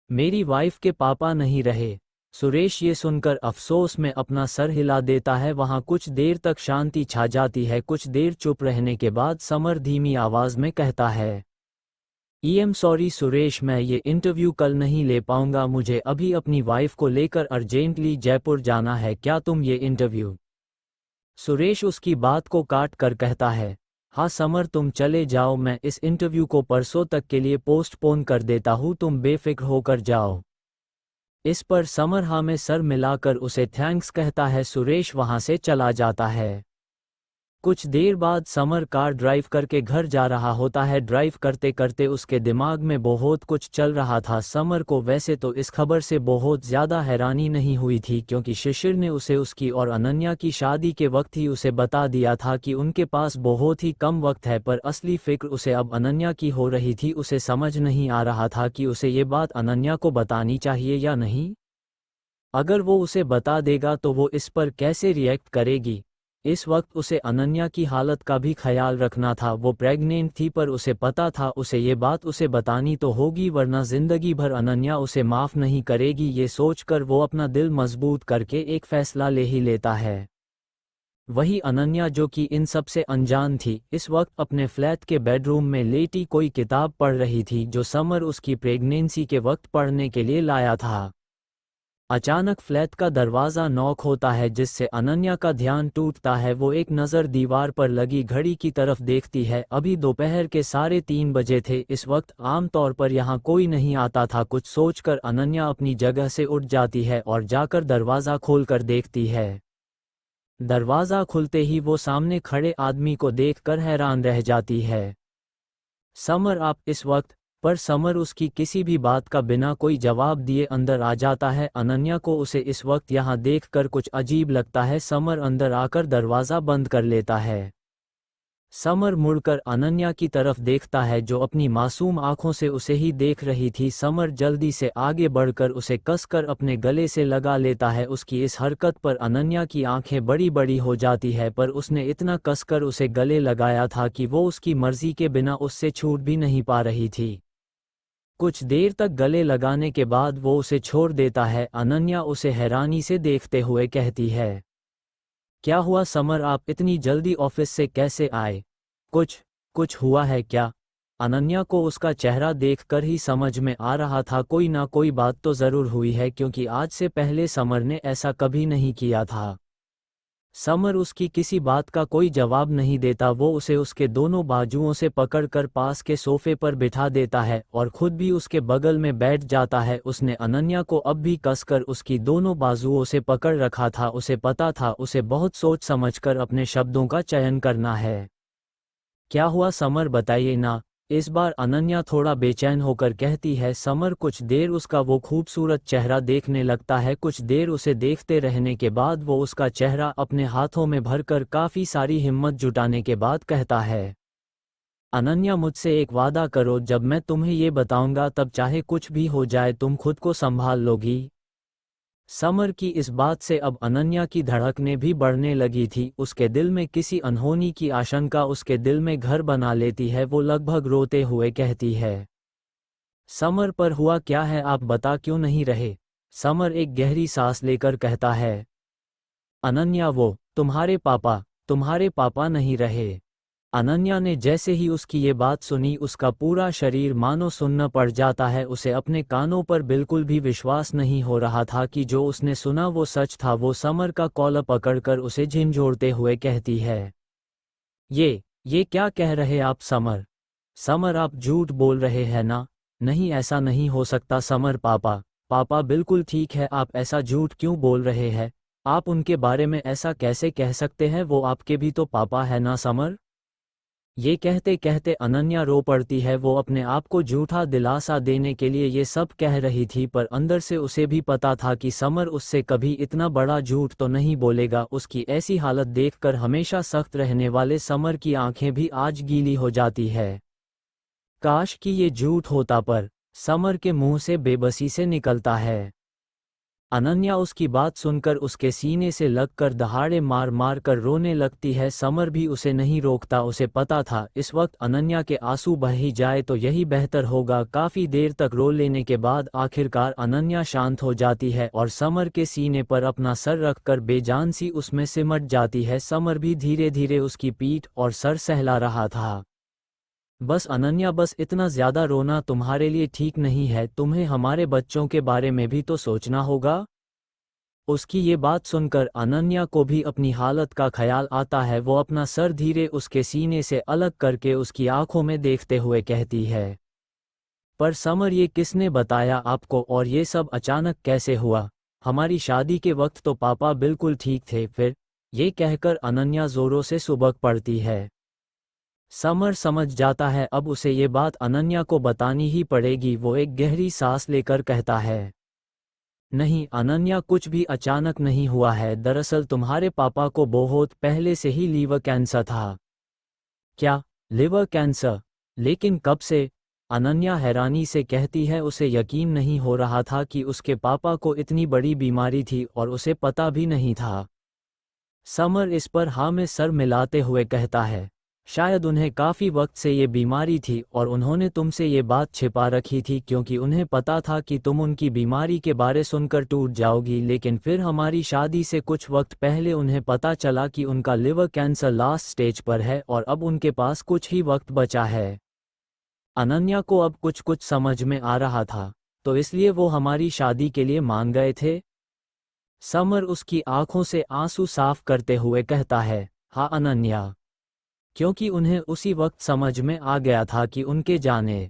मेरी वाइफ के पापा नहीं रहे। सुरेश ये सुनकर अफसोस में अपना सर हिला देता है। वहां कुछ देर तक शांति छा जाती है। कुछ देर चुप रहने के बाद समर धीमी आवाज में कहता है, सॉरी सुरेश, मैं ये इंटरव्यू कल नहीं ले पाऊंगा। मुझे अभी अपनी वाइफ को लेकर अर्जेंटली जयपुर जाना है। क्या तुम ये इंटरव्यू? सुरेश उसकी बात को काट कर कहता है, हाँ समर, तुम चले जाओ। मैं इस इंटरव्यू को परसों तक के लिए पोस्टपोन कर देता हूँ। तुम बेफिक्र होकर जाओ। इस पर समर हाँ में सर मिलाकर उसे थैंक्स कहता है। सुरेश वहां से चला जाता है। कुछ देर बाद समर कार ड्राइव करके घर जा रहा होता है। ड्राइव करते करते उसके दिमाग में बहुत कुछ चल रहा था। समर को वैसे तो इस खबर से बहुत ज़्यादा हैरानी नहीं हुई थी, क्योंकि शिशिर ने उसे उसकी और अनन्या की शादी के वक्त ही उसे बता दिया था कि उनके पास बहुत ही कम वक्त है। पर असली फिक्र उसे अब अनन्या की हो रही थी। उसे समझ नहीं आ रहा था कि उसे ये बात अनन्या को बतानी चाहिए या नहीं। अगर वो उसे बता देगा तो वो इस पर कैसे रिएक्ट करेगी। इस वक्त उसे अनन्या की हालत का भी ख्याल रखना था। वो प्रेग्नेंट थी, पर उसे पता था उसे ये बात उसे बतानी तो होगी, वरना जिंदगी भर अनन्या उसे माफ़ नहीं करेगी। ये सोचकर वो अपना दिल मजबूत करके एक फैसला ले ही लेता है। वही अनन्या जो कि इन सब से अनजान थी, इस वक्त अपने फ्लैट के बेडरूम में लेटी कोई किताब पढ़ रही थी जो समर उसकी प्रेगनेंसी के वक्त पढ़ने के लिए लाया था। अचानक फ्लैट का दरवाज़ा नॉक होता है जिससे अनन्या का ध्यान टूटता है। वो एक नज़र दीवार पर लगी घड़ी की तरफ देखती है। अभी दोपहर के 3:30 बजे थे। इस वक्त आमतौर पर यहाँ कोई नहीं आता था। कुछ सोचकर अनन्या अपनी जगह से उठ जाती है और जाकर दरवाज़ा खोलकर देखती है। दरवाज़ा खुलते ही वो सामने खड़े आदमी को देखकर हैरान रह जाती है। समर आप इस वक्त पर समर उसकी किसी भी बात का बिना कोई जवाब दिए अंदर आ जाता है। अनन्या को उसे इस वक्त यहाँ देखकर कुछ अजीब लगता है। समर अंदर आकर दरवाज़ा बंद कर लेता है। समर मुड़कर अनन्या की तरफ देखता है जो अपनी मासूम आंखों से उसे ही देख रही थी। समर जल्दी से आगे बढ़कर उसे कसकर अपने गले से लगा लेता है। उसकी इस हरकत पर अनन्या की आंखें बड़ी बड़ी हो जाती है, पर उसने इतना कसकर उसे गले लगाया था कि वो उसकी मर्जी के बिना उससे छूट भी नहीं पा रही थी। कुछ देर तक गले लगाने के बाद वो उसे छोड़ देता है। अनन्या उसे हैरानी से देखते हुए कहती है, क्या हुआ समर, आप इतनी जल्दी ऑफिस से कैसे आए? कुछ हुआ है क्या? अनन्या को उसका चेहरा देखकर ही समझ में आ रहा था कोई ना कोई बात तो ज़रूर हुई है, क्योंकि आज से पहले समर ने ऐसा कभी नहीं किया था। समर उसकी किसी बात का कोई जवाब नहीं देता। वो उसे उसके दोनों बाजुओं से पकड़कर पास के सोफे पर बिठा देता है और खुद भी उसके बगल में बैठ जाता है। उसने अनन्या को अब भी कसकर उसकी दोनों बाजुओं से पकड़ रखा था। उसे पता था उसे बहुत सोच समझकर अपने शब्दों का चयन करना है। क्या हुआ समर, बताइए ना। इस बार अनन्या थोड़ा बेचैन होकर कहती है। समर कुछ देर उसका वो खूबसूरत चेहरा देखने लगता है। कुछ देर उसे देखते रहने के बाद वो उसका चेहरा अपने हाथों में भरकर काफ़ी सारी हिम्मत जुटाने के बाद कहता है, अनन्या मुझसे एक वादा करो, जब मैं तुम्हें ये बताऊंगा तब चाहे कुछ भी हो जाए तुम खुद को संभाल लोगी। समर की इस बात से अब अनन्या की धड़कनें भी बढ़ने लगी थी। उसके दिल में किसी अनहोनी की आशंका उसके दिल में घर बना लेती है। वो लगभग रोते हुए कहती है, समर पर हुआ क्या है, आप बता क्यों नहीं रहे? समर एक गहरी सांस लेकर कहता है, अनन्या वो तुम्हारे पापा नहीं रहे। अनन्या ने जैसे ही उसकी ये बात सुनी उसका पूरा शरीर मानो सुन्न पड़ जाता है। उसे अपने कानों पर बिल्कुल भी विश्वास नहीं हो रहा था कि जो उसने सुना वो सच था। वो समर का कॉलर पकड़कर उसे झिंझोड़ते हुए कहती है, ये क्या कह रहे आप समर? समर आप झूठ बोल रहे हैं ना? नहीं, ऐसा नहीं हो सकता समर। पापा बिल्कुल ठीक है, आप ऐसा झूठ क्यों बोल रहे हैं? आप उनके बारे में ऐसा कैसे कह सकते हैं? वो आपके भी तो पापा है ना समर? ये कहते कहते अनन्या रो पड़ती है। वो अपने आप को झूठा दिलासा देने के लिए ये सब कह रही थी, पर अंदर से उसे भी पता था कि समर उससे कभी इतना बड़ा झूठ तो नहीं बोलेगा। उसकी ऐसी हालत देखकर हमेशा सख्त रहने वाले समर की आंखें भी आज गीली हो जाती है। काश कि ये झूठ होता, पर समर के मुंह से बेबसी से निकलता है। अनन्या उसकी बात सुनकर उसके सीने से लगकर दहाड़े मार मार कर रोने लगती है। समर भी उसे नहीं रोकता। उसे पता था इस वक्त अनन्या के आंसू बह ही जाए तो यही बेहतर होगा। काफी देर तक रो लेने के बाद आखिरकार अनन्या शांत हो जाती है और समर के सीने पर अपना सर रखकर बेजान सी उसमें सिमट जाती है। समर भी धीरे धीरे उसकी पीठ और सर सहला रहा था। बस अनन्या, बस इतना ज्यादा रोना तुम्हारे लिए ठीक नहीं है। तुम्हें हमारे बच्चों के बारे में भी तो सोचना होगा। उसकी ये बात सुनकर अनन्या को भी अपनी हालत का ख्याल आता है। वो अपना सर धीरे उसके सीने से अलग करके उसकी आंखों में देखते हुए कहती है, पर समर ये किसने बताया आपको, और ये सब अचानक कैसे हुआ? हमारी शादी के वक्त तो पापा बिल्कुल ठीक थे। फिर ये कहकर अनन्या जोरों से सुबक पड़ती है। समर समझ जाता है अब उसे ये बात अनन्या को बतानी ही पड़ेगी। वो एक गहरी सांस लेकर कहता है, नहीं अनन्या, कुछ भी अचानक नहीं हुआ है। दरअसल तुम्हारे पापा को बहुत पहले से ही लीवर कैंसर था। क्या? Liver cancer? लेकिन कब से? अनन्या हैरानी से कहती है। उसे यकीन नहीं हो रहा था कि उसके पापा को इतनी बड़ी बीमारी थी और उसे पता भी नहीं था। समर इस पर हाँ में सर मिलाते हुए कहता है, शायद उन्हें काफ़ी वक्त से ये बीमारी थी और उन्होंने तुमसे ये बात छिपा रखी थी क्योंकि उन्हें पता था कि तुम उनकी बीमारी के बारे सुनकर टूट जाओगी, लेकिन फिर हमारी शादी से कुछ वक्त पहले उन्हें पता चला कि उनका लिवर कैंसर लास्ट स्टेज पर है और अब उनके पास कुछ ही वक्त बचा है। अनन्या को अब कुछ कुछ समझ में आ रहा था, तो इसलिए वो हमारी शादी के लिए मान गए थे। समर उसकी आंखों से आंसू साफ करते हुए कहता है, हाँ अनन्या, क्योंकि उन्हें उसी वक्त समझ में आ गया था कि उनके जाने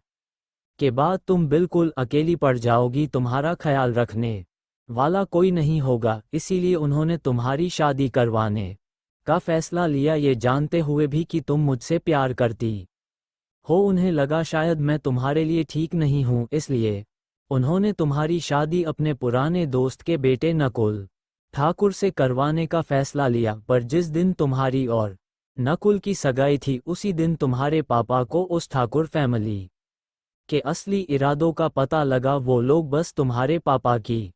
के बाद तुम बिल्कुल अकेली पड़ जाओगी, तुम्हारा ख्याल रखने वाला कोई नहीं होगा, इसीलिए उन्होंने तुम्हारी शादी करवाने का फैसला लिया, ये जानते हुए भी कि तुम मुझसे प्यार करती हो। उन्हें लगा शायद मैं तुम्हारे लिए ठीक नहीं हूँ, इसलिए उन्होंने तुम्हारी शादी अपने पुराने दोस्त के बेटे नकुल ठाकुर से करवाने का फैसला लिया। पर जिस दिन तुम्हारी और नकुल की सगाई थी उसी दिन तुम्हारे पापा को उस ठाकुर फैमिली के असली इरादों का पता लगा। वो लोग बस तुम्हारे पापा की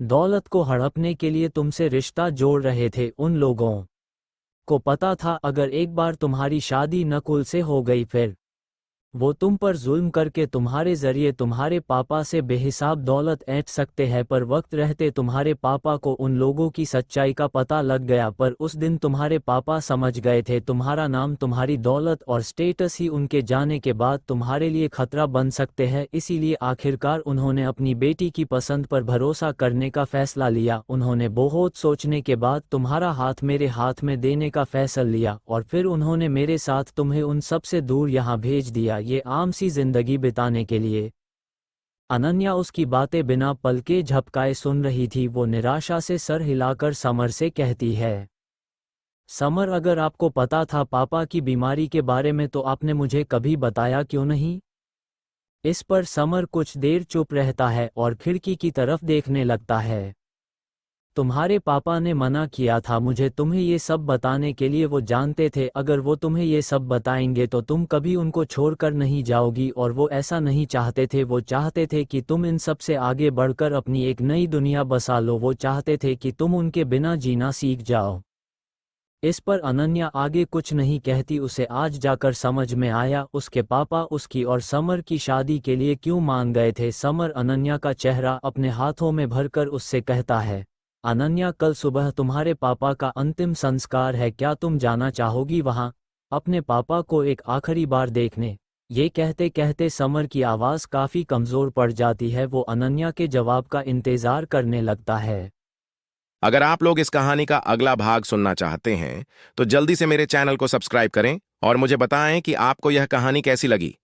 दौलत को हड़पने के लिए तुमसे रिश्ता जोड़ रहे थे। उन लोगों को पता था अगर एक बार तुम्हारी शादी नकुल से हो गई फिर वो तुम पर जुल्म करके तुम्हारे जरिए तुम्हारे पापा से बेहिसाब दौलत ऐंठ सकते हैं। पर वक्त रहते तुम्हारे पापा को उन लोगों की सच्चाई का पता लग गया। पर उस दिन तुम्हारे पापा समझ गए थे तुम्हारा नाम, तुम्हारी दौलत और स्टेटस ही उनके जाने के बाद तुम्हारे लिए खतरा बन सकते हैं। इसीलिए आखिरकार उन्होंने अपनी बेटी की पसंद पर भरोसा करने का फैसला लिया। उन्होंने बहुत सोचने के बाद तुम्हारा हाथ मेरे हाथ में देने का फैसला लिया और फिर उन्होंने मेरे साथ तुम्हें उन सब से दूर यहाँ भेज दिया, ये आम सी जिंदगी बिताने के लिए। अनन्या उसकी बातें बिना पलके झपकाए सुन रही थी। वो निराशा से सर हिलाकर समर से कहती है, समर, अगर आपको पता था पापा की बीमारी के बारे में तो आपने मुझे कभी बताया क्यों नहीं? इस पर समर कुछ देर चुप रहता है और खिड़की की तरफ देखने लगता है। तुम्हारे पापा ने मना किया था मुझे तुम्हें ये सब बताने के लिए। वो जानते थे अगर वो तुम्हें ये सब बताएंगे तो तुम कभी उनको छोड़कर नहीं जाओगी और वो ऐसा नहीं चाहते थे। वो चाहते थे कि तुम इन सब से आगे बढ़कर अपनी एक नई दुनिया बसा लो। वो चाहते थे कि तुम उनके बिना जीना सीख जाओ। इस पर अनन्या आगे कुछ नहीं कहती। उसे आज जाकर समझ में आया उसके पापा उसकी और समर की शादी के लिए क्यों मान गए थे। समर अनन्या का चेहरा अपने हाथों में भरकर उससे कहता है, अनन्या, कल सुबह तुम्हारे पापा का अंतिम संस्कार है, क्या तुम जाना चाहोगी वहां अपने पापा को एक आखिरी बार देखने? ये कहते कहते समर की आवाज़ काफ़ी कमज़ोर पड़ जाती है। वो अनन्या के जवाब का इंतज़ार करने लगता है।
अगर आप लोग इस कहानी का अगला भाग सुनना चाहते हैं तो जल्दी से मेरे चैनल को सब्सक्राइब करें और मुझे बताएं कि आपको यह कहानी कैसी लगी।